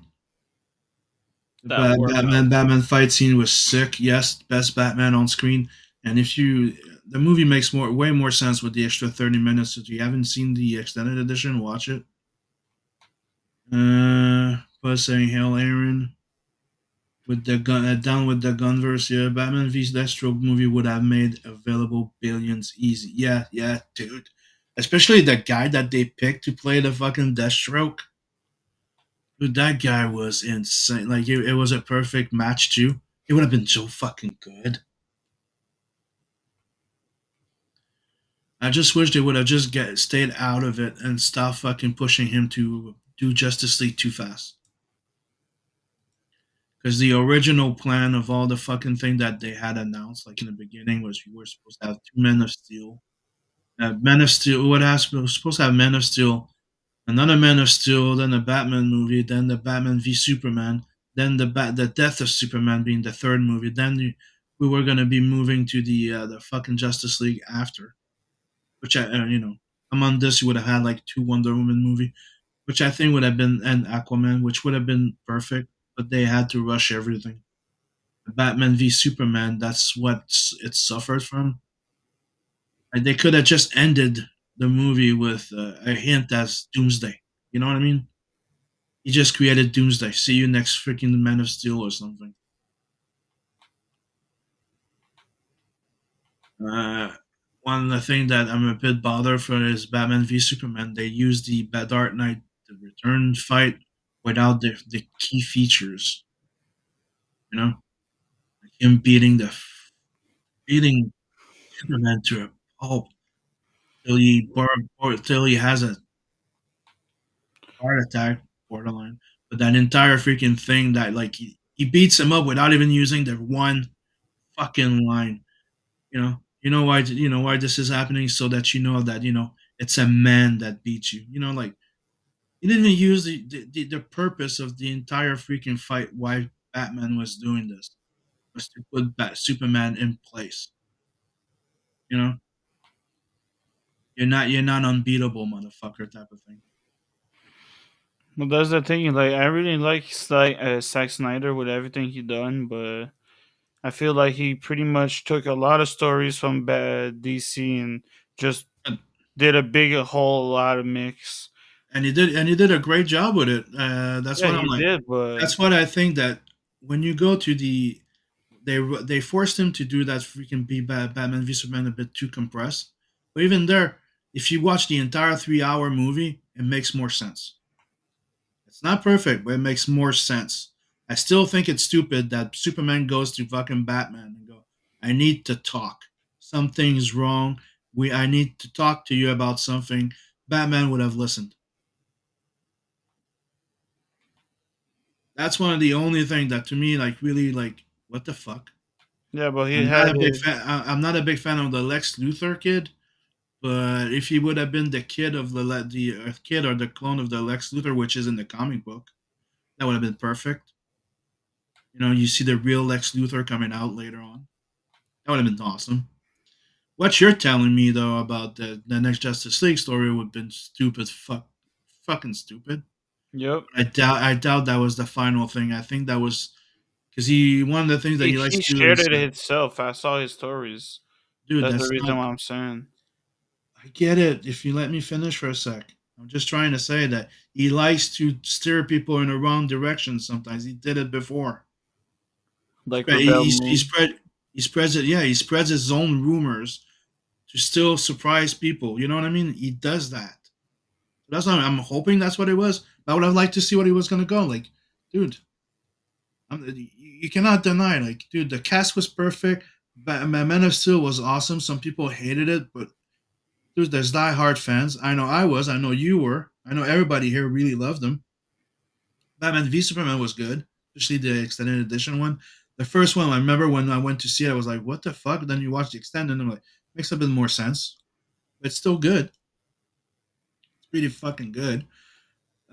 The that worked out. Batman fight scene was sick. Yes, best Batman on screen. And the movie makes way more sense with the extra 30 minutes. If you haven't seen the extended edition, watch it. Buzz saying, "Hail, Aaron." With the gun, down with the Gunverse, yeah. Batman v Deathstroke movie would have made available billions easy. Yeah, yeah, dude. Especially the guy that they picked to play the fucking Deathstroke. Dude, that guy was insane. Like it was a perfect match too. It would have been so fucking good. I just wish they would have just stayed out of it and stop fucking pushing him to do Justice League too fast. Because the original plan of all the fucking thing that they had announced, like in the beginning, was you were supposed to have two Men of Steel. Men of Steel. Was supposed to have Men of Steel, another Man of Steel, then the Batman movie, then the Batman v Superman, then the Death of Superman being the third movie. Then we were gonna be moving to the fucking Justice League after, which among this you would have had like two Wonder Woman movie, which I think would have been and Aquaman, which would have been perfect, but they had to rush everything. Batman v Superman, that's what it suffered from. Like, they could have just ended the movie with a hint as Doomsday. You know what I mean? He just created Doomsday. See you next freaking Man of Steel or something. Uh, One of the things that I'm a bit bothered for is Batman v Superman. They used the Dark Knight the Return fight without the key features. You know, like him beating Superman to a pulp till he has a heart attack, borderline. But that entire freaking thing that like he beats him up without even using the one fucking line. You know why this is happening, so that you know that it's a man that beats you. Like he didn't even use the purpose of the entire freaking fight. Why Batman was doing this was to put Superman in place. You know, you're not unbeatable, motherfucker, type of thing. Well, that's the thing. Like, I really like Zack Snyder with everything he done, but I feel like he pretty much took a lot of stories from DC and just And, did a whole lot of mix. and he did a great job with it. That's Yeah, what I'm he like. did, but That's what I think that when you go to they forced him to do that freaking Batman v Superman a bit too compressed. But even there, if you watch the entire 3 hour movie, it makes more sense. It's not perfect, but it makes more sense. I still think it's stupid that Superman goes to fucking Batman and go, "I need to talk. Something's wrong. I need to talk to you about something." Batman would have listened. That's one of the only things that to me like really like what the fuck. yeah, but he I'm not had a big his, fan. I'm not a big fan of the Lex Luthor kid, but if he would have been the kid of the kid or the clone of the Lex Luthor, which is in the comic book, that would have been perfect. You see the real Lex Luthor coming out later on. That would have been awesome. What you're telling me though about the next Justice League story would have been stupid, fucking stupid. yep. I doubt that was the final thing. I think that was because he one of the things that he likes He to do shared is it himself. I saw his stories. dude, That's the that's reason not. why I'm saying. I get it. If you let me finish for a sec, I'm just trying to say that he likes to steer people in the wrong direction. Sometimes he did it before. Like Spread- Rebel He Moon. spread he spreads it. Yeah, he spreads his own rumors to still surprise people. You know what I mean? He does that. That's what I'm hoping that's what it was. But I would have liked to see what he was gonna go. Like, dude, you cannot deny. Like, dude, the cast was perfect. Man of Steel was awesome. Some people hated it, but dude, there's diehard fans. I know I was. I know you were. I know everybody here really loved them. Batman v Superman was good, especially the extended edition one. The first one, I remember when I went to see it, I was like, "What the fuck?" Then you watch the extended, and I'm like, "Makes a bit more sense." But it's still good. It's pretty fucking good.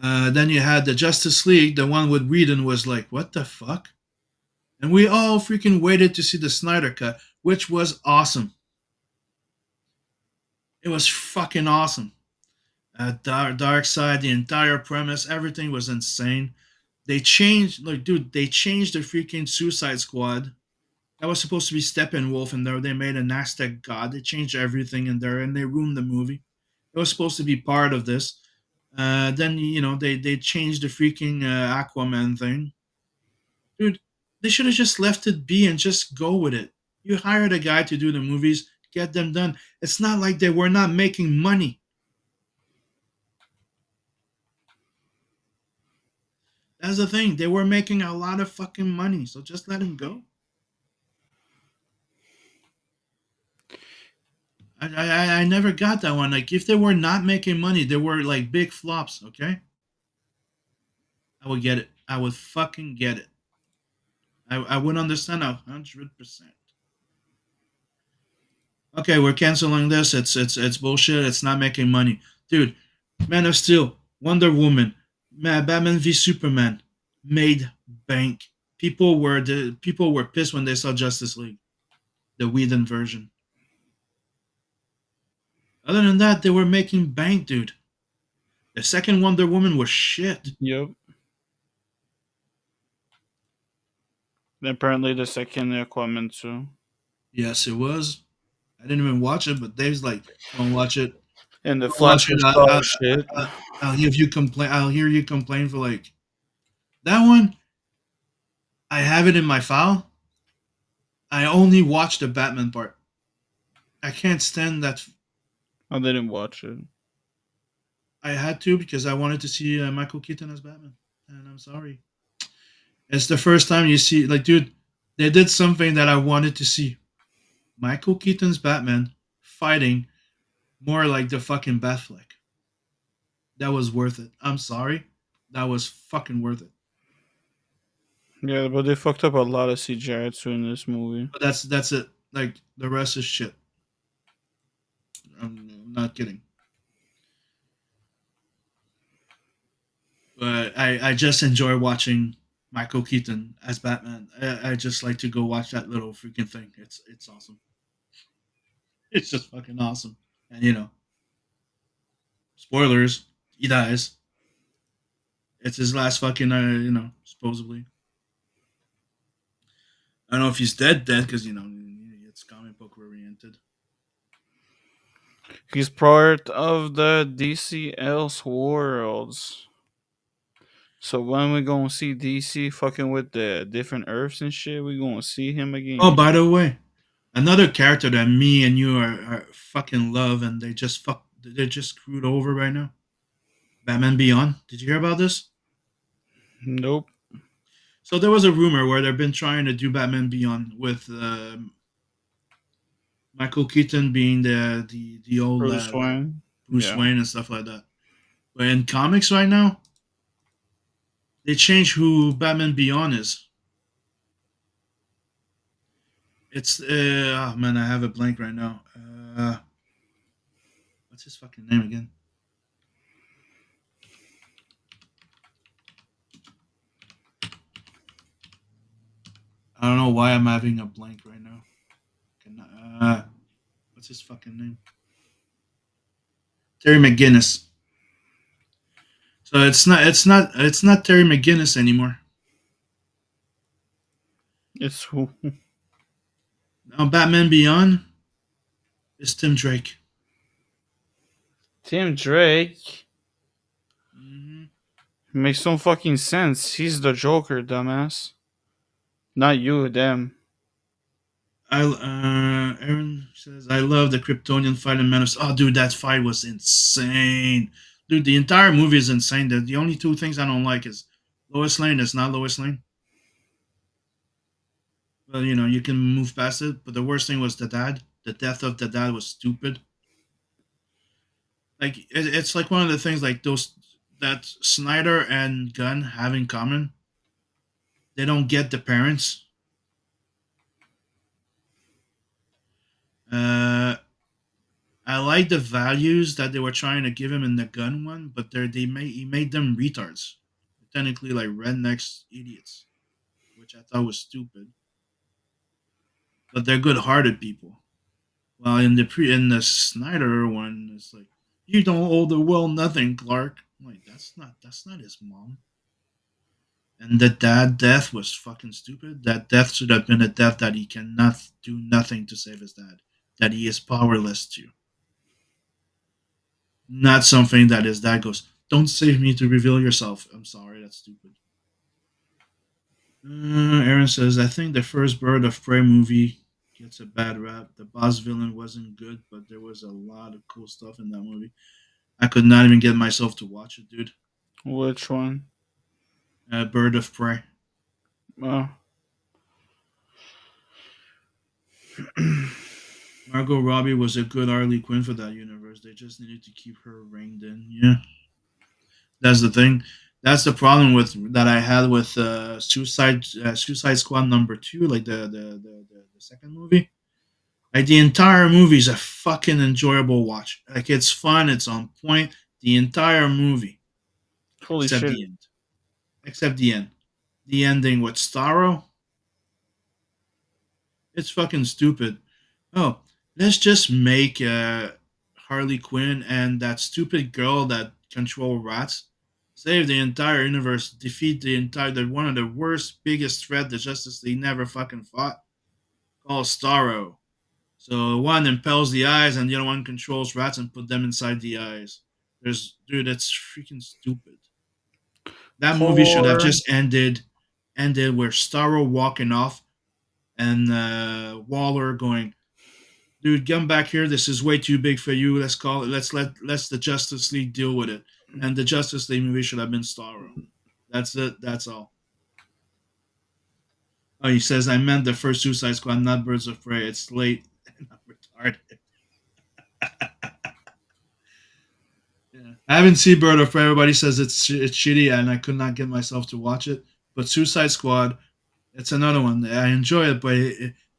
Then you had the Justice League. The one with Whedon was like, "What the fuck?" And we all freaking waited to see the Snyder cut, which was awesome. It was fucking awesome. Dark Side, the entire premise, everything was insane. They changed, like, dude, they changed the freaking Suicide Squad. That was supposed to be Steppenwolf in there. They made an Aztec god. They changed everything in there, and they ruined the movie. It was supposed to be part of this. Then they changed the freaking Aquaman thing, dude. They should have just left it be and just go with it. You hired a guy to do the movies, get them done. It's not like they were not making money. That's the thing. They were making a lot of fucking money, so just let them go. I never got that one. Like, if they were not making money, they were like big flops. Okay, I would get it. I would fucking get it. I would understand 100%. Okay, we're canceling this. It's bullshit. It's not making money, dude. Man of Steel, Wonder Woman, Batman v Superman made bank. People were pissed when they saw Justice League, the Whedon version. Other than that, they were making bank, dude. The second Wonder Woman was shit. Yep. Apparently, the second Aquaman too. Yes, it was. I didn't even watch it, but Dave's like, "Don't watch it. And the Don't watch Flash it. was dog shit. I'll hear you complain. I'll hear you complain for like that one. I have it in my file. I only watched the Batman part. I can't stand that. I didn't watch it. I had to because I wanted to see Michael Keaton as Batman, and I'm sorry. It's the first time you see, like, dude, they did something that I wanted to see. Michael Keaton's Batman fighting more like the fucking Batfleck. That was worth it. I'm sorry. That was fucking worth it. Yeah, but they fucked up a lot of CGI too in this movie. But that's it. Like the rest is shit. I'm not kidding. But I just enjoy watching Michael Keaton as Batman. I just like to go watch that little freaking thing. It's awesome. It's just fucking awesome. And spoilers, he dies. It's his last fucking supposedly. I don't know if he's dead because it's comic book oriented. He's part of the DC Elseworlds. So when we gonna see DC fucking with the different Earths and shit, we gonna see him again. Oh, by the way, another character that me and you are fucking love, and they're just screwed over right now. Batman Beyond. Did you hear about this? Nope. So there was a rumor where they've been trying to do Batman Beyond with Michael Keaton being the old Bruce Wayne. Bruce Yeah. Wayne and stuff like that. But in comics right now, they changed who Batman Beyond is. It's oh man, I have a blank right now. What's his fucking name again? I don't know why I'm having a blank right now. What's his fucking name? Terry McGinnis. So it's not Terry McGinnis anymore. It's who? Now Batman Beyond is Tim Drake. Tim Drake. hmm Makes no fucking sense. He's the Joker, dumbass. Not you, them. Aaron says I love the Kryptonian fight in Man of Steel. Oh, dude, that fight was insane. Dude, the entire movie is insane. The only two things I don't like is Lois Lane is not Lois Lane. Well, you can move past it. But the worst thing was the dad. The death of the dad was stupid. Like it's like one of the things like those that Snyder and Gunn have in common. They don't get the parents. I like the values that they were trying to give him in the gun one, but he made them retards, technically like rednecks, idiots, which I thought was stupid. But they're good-hearted people. Well, in the Snyder one, it's like you don't owe the world nothing, Clark. I'm like that's not his mom. And the dad death was fucking stupid. That death should have been a death that he cannot do nothing to save his dad. That he is powerless to. Not something that his dad goes, don't save me to reveal yourself. I'm sorry, that's stupid. Aaron says, I think the first Bird of Prey movie gets a bad rap. The boss villain wasn't good, but there was a lot of cool stuff in that movie. I could not even get myself to watch it, dude. Which one? Bird of Prey. Oh. Margot Robbie was a good Harley Quinn for that universe. They just needed to keep her reined in. Yeah, that's the thing. That's the problem that I had with Suicide Squad #2, like the second movie. Like the entire movie is a fucking enjoyable watch. Like it's fun, it's on point. The entire movie, Holy except shit. the end. Except the end. The ending with Starro. It's fucking stupid. Oh, let's just make Harley Quinn and that stupid girl that control rats save the entire universe, defeat the one of the worst, biggest threat the Justice League never fucking fought, called Starro. So one impels the eyes, and the other one controls rats and put them inside the eyes. That's freaking stupid. That movie should have Poor. just ended where Starro walking off and Waller going, dude, come back here. This is way too big for you. Let's call it. Let's the Justice League deal with it. And the Justice League movie should have been Starro. That's it. That's all. Oh, he says I meant the first Suicide Squad, not Birds of Prey. It's late and I'm retarded. Yeah. I haven't seen Bird of Prey. Everybody says it's shitty, and I could not get myself to watch it. But Suicide Squad, it's another one. I enjoy it, but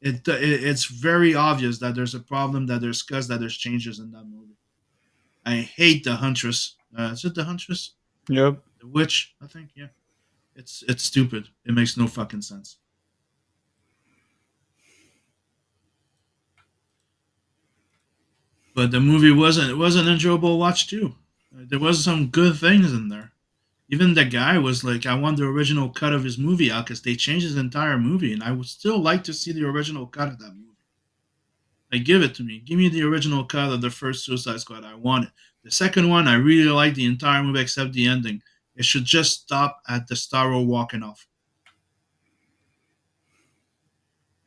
it's very obvious that there's a problem, that there's cuts, that there's changes in that movie. I hate the Huntress. Is it the Huntress? Yep. The witch, I think. Yeah, it's stupid. It makes no fucking sense. But the movie was an enjoyable watch too. There was some good things in there. Even the guy was like, I want the original cut of his movie out because they changed his entire movie, and I would still like to see the original cut of that movie. Like, give it to me. Give me the original cut of the first Suicide Squad. I want it. The second one, I really like the entire movie except the ending. It should just stop at the Starro walking off.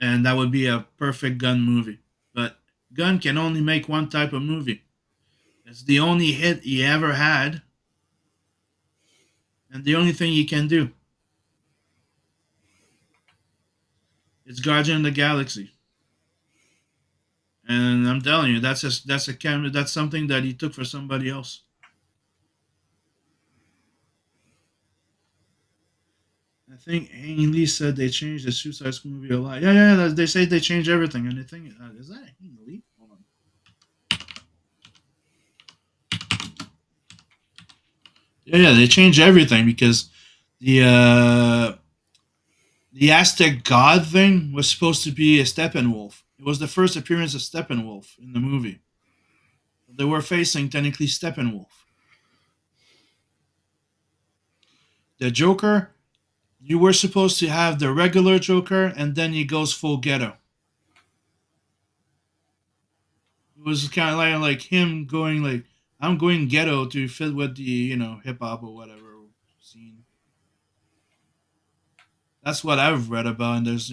And that would be a perfect Gunn movie. But Gunn can only make one type of movie. It's the only hit he ever had, and the only thing he can do. It's Guardian of the Galaxy. And I'm telling you, that's something that he took for somebody else. I think Hang Lee said they changed the Suicide Squad movie a lot. Yeah. They say they changed everything. And they think, is that Hang Lee? Hold on. Yeah, they changed everything because the Aztec god thing was supposed to be a Steppenwolf. It was the first appearance of Steppenwolf in the movie. They were facing technically Steppenwolf. The Joker, you were supposed to have the regular Joker, and then he goes full ghetto. It was kind of like him going like, I'm going ghetto to fit with the hip hop or whatever scene. That's what I've read about, and there's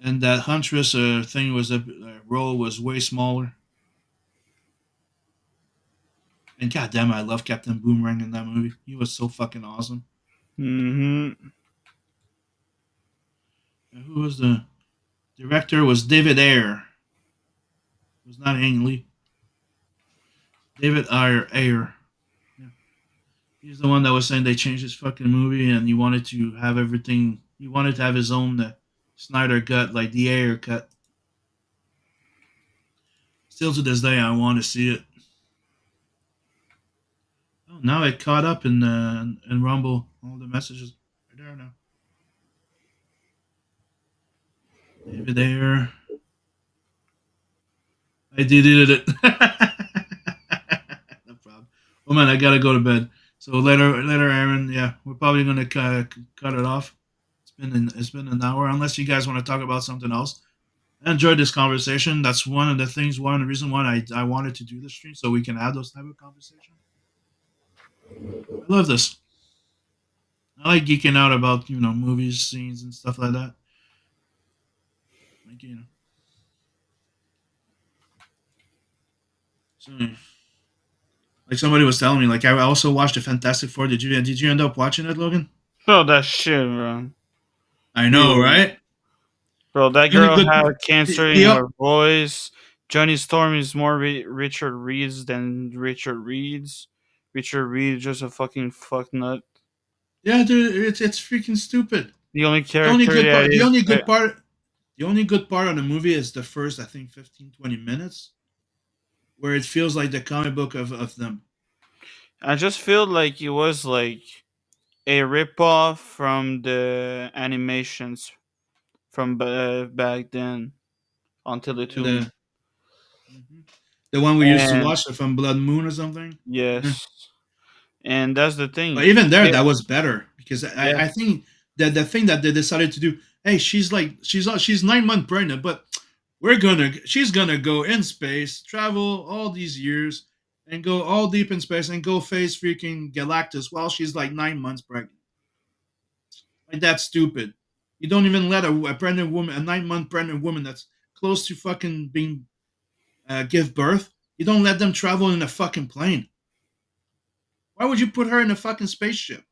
and that Huntress thing was role was way smaller. And goddamn, I love Captain Boomerang in that movie. He was so fucking awesome. Mm-hmm. And who was the director? Was David Ayer. It was not Ang Lee. David Ayer. Yeah. He's the one that was saying they changed his fucking movie, and he wanted to have everything. He wanted to have his own Snyder cut, like the Ayer cut. Still to this day, I want to see it. Oh, now it caught up in Rumble. All the messages are there now. David Ayer. I deleted it. No problem. Oh man, I gotta go to bed. So later, Aaron. Yeah, we're probably gonna cut it off. It's been an hour. Unless you guys want to talk about something else. I enjoyed this conversation. That's one of the things. One of the reasons why I wanted to do this stream, so we can have those type of conversations. I love this. I like geeking out about movies, scenes, and stuff like that. Like so, like somebody was telling me, like I also watched the Fantastic Four. Did you end up watching it, Logan? Oh, that shit, bro. I know, right? Bro, that The only girl good had part- cancer the- in her voice. Johnny Storm is more Richard Reeds than Richard Reeds. Richard Reed is just a fucking fuck nut. Yeah, dude, it's freaking stupid. The only The character only good that part, the is- only good part, the only good part of the movie is the first, I think, 15, 20 minutes, where it feels like the comic book of them. I just feel like it was like a ripoff from the animations from back then until the two. Mhm. The one we used to And watch from Blood Moon or something. Yeah. yes, and that's the But thing. even there, Yeah, that was better because yeah. I think that the thing that they decided to do, hey, she's 9 months pregnant, but she's gonna go in space, travel all these years, and go all deep in space and go face freaking Galactus while she's like 9 months pregnant. Like that's stupid. You don't even let a pregnant woman, a 9 month pregnant woman that's close to fucking being give birth, you don't let them travel in a fucking plane. Why would you put her in a fucking spaceship?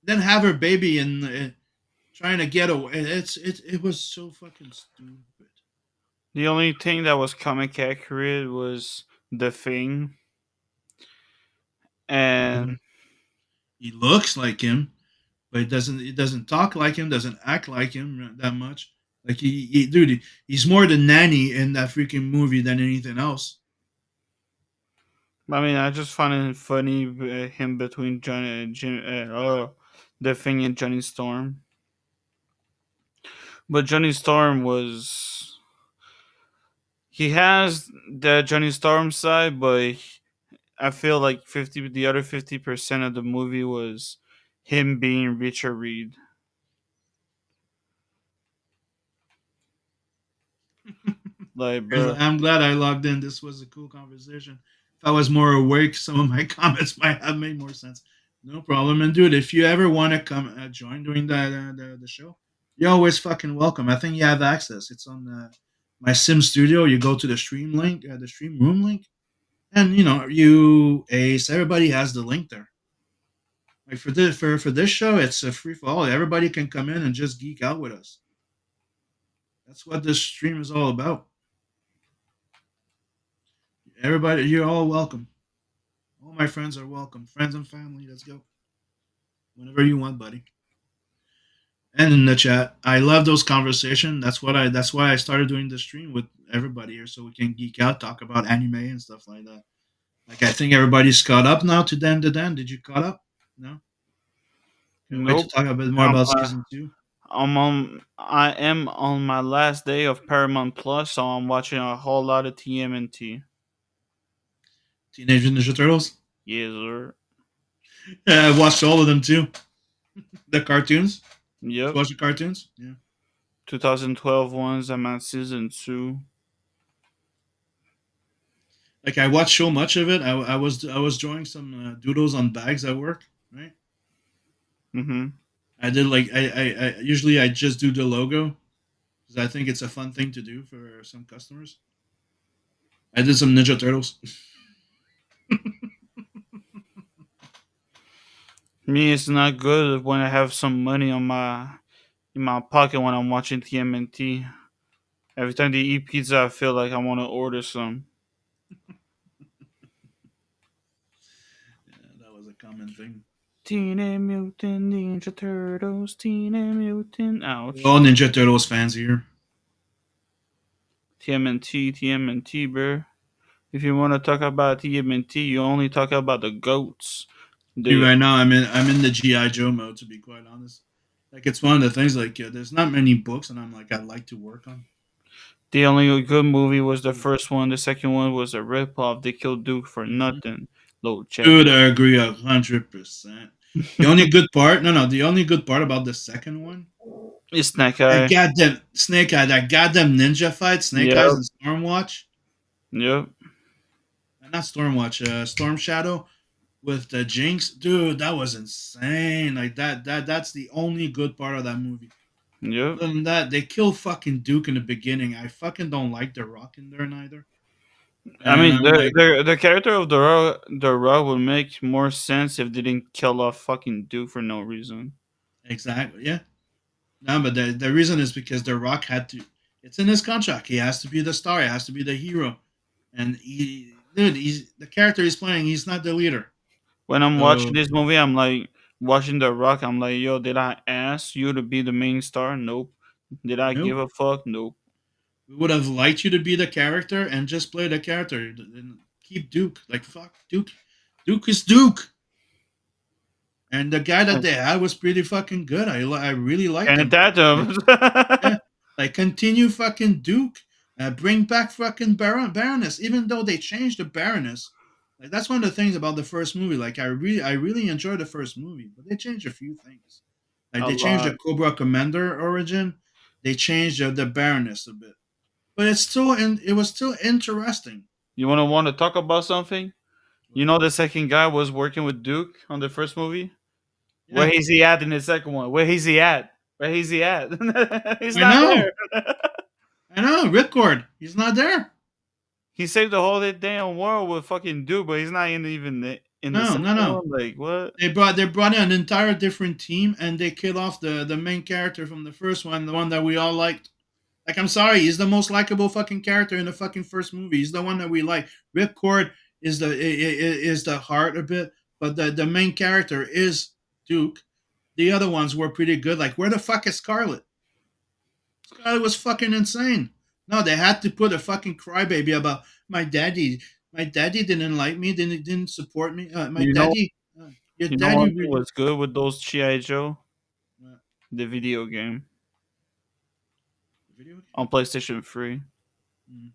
Then have her baby and trying to get away. It was so fucking stupid. The only thing that was comic accurate was the Thing, and He looks like him, but it doesn't talk like him, doesn't act like him that much. Like dude, he's more the nanny in that freaking movie than anything else. I mean, I just found it funny him between the Thing and Johnny Storm. But Johnny Storm was he has the Johnny Storm side, but I feel like the other 50% of the movie was him being Richard Reed. Like, bro, I'm glad I logged in. This was a cool conversation. If I was more awake, some of my comments might have made more sense. No problem. And dude, if you ever want to come join during the show, you're always fucking welcome. I think you have access. It's on my Sim Studio. You go to the stream link, the stream room link, and you Ace. Everybody has the link there. Like for this show, it's a free for all. Everybody can come in and just geek out with us. That's what this stream is all about. Everybody, you're all welcome. All my friends are welcome. Friends and family, let's go. Whenever you want, buddy. And in the chat, I love those conversations. That's why I started doing the stream with everybody here, so we can geek out, talk about anime and stuff like that. Like I think everybody's caught up now to Dan to Dan. Did you caught up? No. Can't wait nope. to talk a bit more about season 2. I am on my last day of Paramount Plus, so I'm watching a whole lot of TMNT. Teenage Ninja Turtles. Yes, sir. Yeah, I watched all of them too. The cartoons. Yep. Watch the cartoons. Yeah. 2012 ones. I'm on season 2. Like I watched so much of it. I was drawing some doodles on bags at work. Right. Mm-hmm. I did like I usually I just do the logo because I think it's a fun thing to do for some customers. I did some Ninja Turtles. Me, it's not good when I have some money in my pocket when I'm watching TMNT. Every time they eat pizza, I feel like I want to order some. Yeah, that was a common thing. Teenage Mutant Ninja Turtles, Teenage Mutant. Ouch. We're all Ninja Turtles fans here. TMNT, bro. If you want to talk about TMNT, you only talk about the goats. Right now, I'm in the GI Joe mode. To be quite honest, like it's one of the things. Like there's not many books, and I'm like I'd like to work on. The only good movie was the first one. The second one was a ripoff. They killed Duke for nothing. Low check. Dude, I agree 100%. The only good part, the only good part about the second one It's Snake Eye. that goddamn Snake Eye, that goddamn ninja fight, Snake Yep. Eyes and Stormwatch. Yep. Not Stormwatch, Storm Shadow with the Jinx, dude, that was insane. Like that's the only good part of that movie. Yep. Other than that, they kill fucking Duke in the beginning. I fucking don't like the Rock in there neither. I mean, And I'm like, the character of the Rock would make more sense if they didn't kill off fucking Duke for no reason. exactly, yeah. No, but the reason is because the Rock had to. It's in his contract. He has to be the star. He has to be the hero. And he's the character he's playing. He's not the leader. When I'm So- watching this movie, I'm like watching The Rock. I'm like, yo, did I ask you to be the main star? Nope. Did I Nope. give a fuck? Nope. We would have liked you to be the character and just play the character and keep Duke. Like fuck Duke. Duke is Duke. And the guy that they had was pretty fucking good. I really liked And him. that Like continue fucking Duke. Bring back fucking Baroness, even though they changed the Baroness. Like that's one of the things about the first movie. Like I really enjoyed the first movie, but they changed a few things. Like A they changed lot. the Cobra Commander origin. They changed the Baroness a bit, but it was still interesting. You want to talk about something? You know, the second guy was working with Duke on the first movie. Where Yeah, is he at in the second one? Where is he at? Where is he at? He's I not know, there. I know. Ripcord, he's not there. He saved the whole damn world with fucking Duke, but he's not in the No, second no, no. one. Like what? They brought in an entire different team and they killed off the main character from the first one, the one that we all liked. Like I'm sorry, he's the most likable fucking character in the fucking first movie. He's the one that we like. Ripcord is the heart a bit, but the main character is Duke. The other ones were pretty good. Like where the fuck is Scarlet? Scarlet was fucking insane. No, they had to put a fucking crybaby about my daddy. My daddy didn't like me. Didn't support me. My You know, daddy. Your you know what daddy really. was good with those GI Joe, Uh, the video game video. on PlayStation 3. Mm.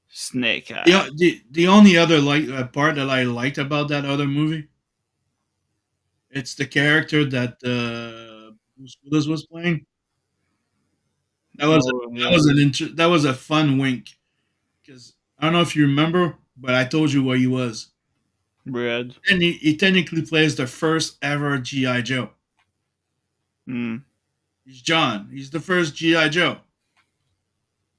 Snake Eye. The only other part that I liked about that other movie, it's the character that Bruce Willis was playing. Oh yeah, That was a fun wink because I don't know if you remember, but I told you where he was. Red. And he technically plays the first ever GI Joe. Mm. He's John. He's the first GI Joe.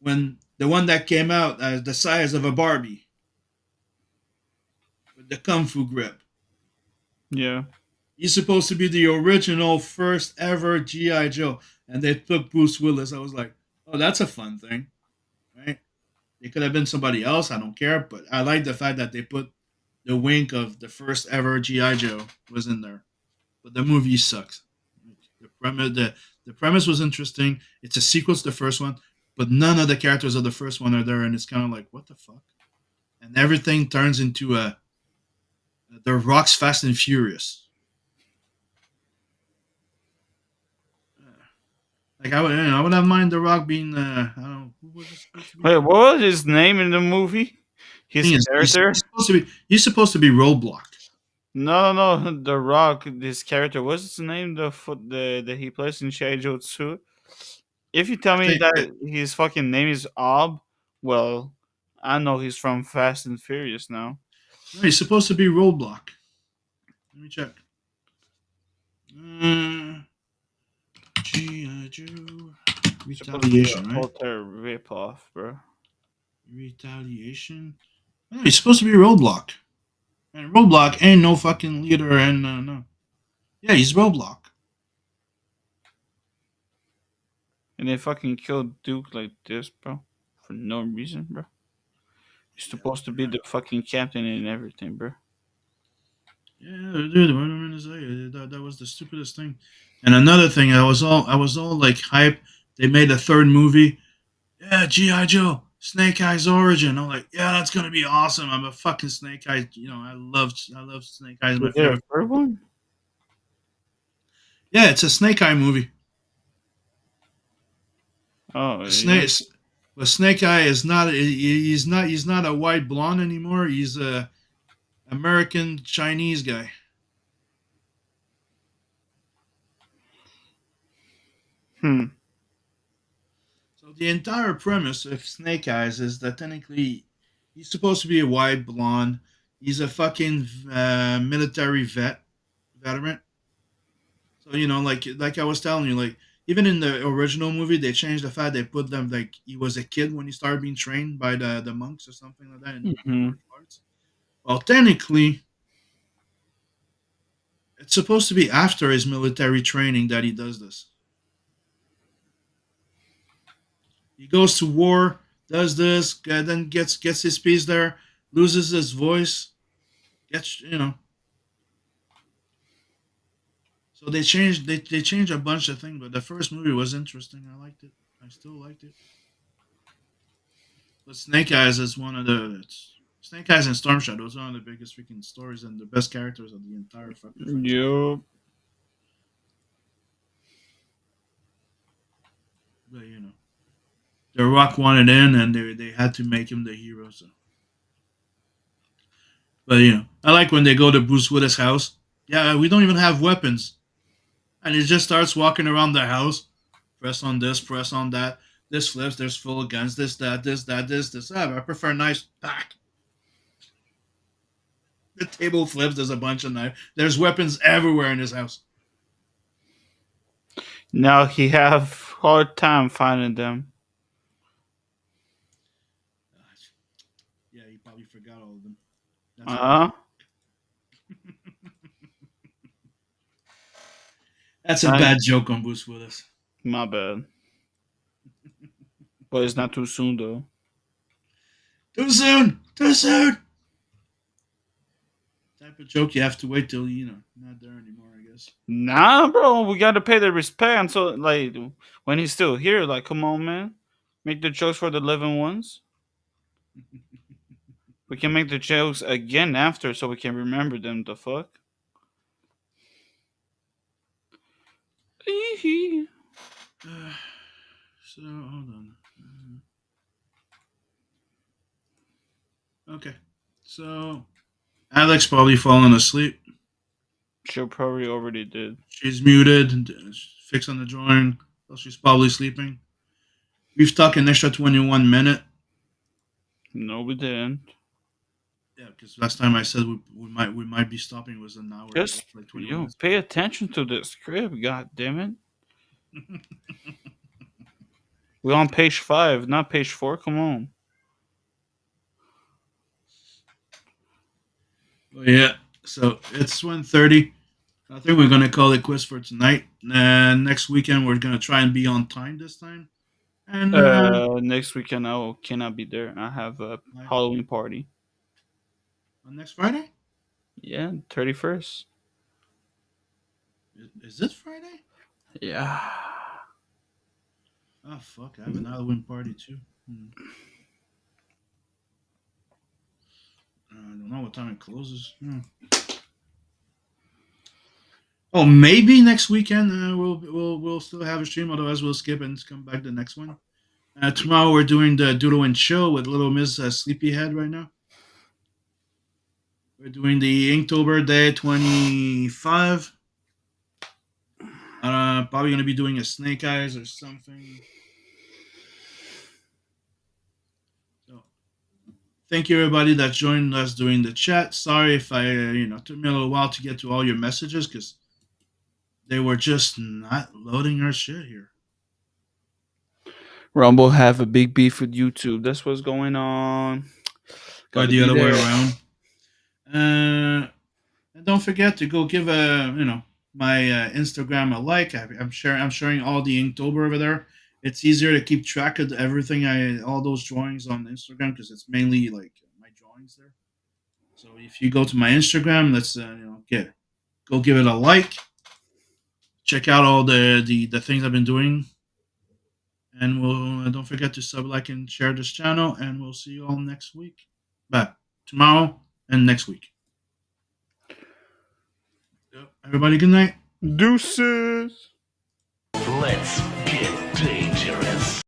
When the one that came out as the size of a Barbie with the kung fu grip. Yeah. He's supposed to be the original first ever GI Joe, and they took Bruce Willis. I was like, oh, that's a fun thing, right? It could have been somebody else. I don't care, but I like the fact that they put the wink of the first ever GI Joe was in there. But the movie sucks. The premise was interesting. It's a sequel to the first one, but none of the characters of the first one are there, and it's kind of like what the fuck. And everything turns into a the Rock's Fast and Furious. Like I would have mind the Rock being I don't know who was it supposed to be. Wait, what was his name in the movie? His Thing is, character? he's supposed to be Roadblock. No, no, no. The Rock. This character. What's his name? The that he plays in G.I. Joe 2. If you tell I me think that his fucking name is Ob, well, I know he's from Fast and Furious now. no, he's supposed to be Roadblock. Let me check. G.I. Joe Retaliation, right? Total ripoff, bro. Retaliation. No, he's supposed to be Roadblock. And Roadblock ain't no fucking leader, and no. Yeah, he's Roadblock. And they fucking killed Duke like this, bro, for no reason, bro. He's supposed to be the fucking captain and everything, bro. Yeah, dude, what am I gonna say? That was the stupidest thing. And another thing, I was all like hype. They made a third movie. Yeah, GI Joe, Snake Eyes origin. I'm like, yeah, that's gonna be awesome. I'm a fucking Snake Eyes. You know, I love Snake Eyes. My Is there a favorite. third one? Yeah, it's a Snake Eye movie. Oh, yeah. Snake, but Snake Eye is not. He's not a white blonde anymore. He's a American Chinese guy. Hmm. So the entire premise of Snake Eyes is that technically he's supposed to be a white blonde. He's a fucking military veteran. So you know, like I was telling you, like even in the original movie, they changed the fact they put them like he was a kid when he started being trained by the monks or something like that in Mhm. martial arts. Well, technically, it's supposed to be after his military training that he does this. He goes to war, does this, then gets his piece there, loses his voice, gets you know. So they changed a bunch of things, but the first movie was interesting. I liked it. I still liked it. But Snake Eyes is one of Snake Eyes and Storm Shadow is one of the biggest freaking stories and the best characters of the entire fucking franchise. Yup. But you know. The Rock wanted in, and they had to make him the hero. So, but I like when they go to Bruce Willis' house. Yeah, we don't even have weapons, and he just starts walking around the house. Press on this, press on that. This flips. There's full of guns. This, that, this, that, this. I prefer knives. Back. The table flips. There's a bunch of knives. There's weapons everywhere in his house. Now he have hard time finding them. Yeah, he probably forgot all of them. Uh-huh. That's a bad joke on Bruce Willis. My bad. But it's not too soon though. Too soon. Too soon. Type of joke you have to wait till not there anymore. I guess. Nah, bro, we gotta pay the respect until like when he's still here. Like, come on, man, make the jokes for the living ones. We can make the jokes again after, so we can remember them. The fuck. So hold on. Okay. So Alex probably fallen asleep. She probably already did. She's muted and fixing the drawing. So she's probably sleeping. We've talked an extra 21 minutes. No, we didn't. Yeah, because last time I said we might be stopping was an hour. Just like 20 yo, minutes. pay attention to the script. God damn it. We're on page 5, not page 4. Come on. Well, yeah, so it's 1:30. I think we're gonna call it quits for tonight. And next weekend we're gonna try and be on time this time. And Next weekend I cannot be there. I have a Halloween party. on next Friday? Yeah, 31st. Is it Friday? Yeah. Oh fuck! I have an Halloween party too. I don't know what time it closes. Oh, maybe next weekend we'll still have a stream. Otherwise, we'll skip and come back the next one. Tomorrow we're doing the Doodle and Show with Little Miss Sleepyhead right now. We're doing the Inktober Day 25. Probably gonna be doing a Snake Eyes or something. So, thank you everybody that joined us during the chat. Sorry if I took me a little while to get to all your messages because they were just not loading our shit here. Rumble have a big beef with YouTube. That's what's going on. Or the other way around. And don't forget to go give my Instagram a like. I'm sharing all the Inktober over there. It's easier to keep track of everything. All those drawings on Instagram because it's mainly like my drawings there. So if you go to my Instagram, let's go give it a like. Check out all the things I've been doing. And we'll don't forget to sub, like, and share this channel. And we'll see you all next week. But tomorrow and next week. Everybody, good night. Deuces. Let's get dangerous.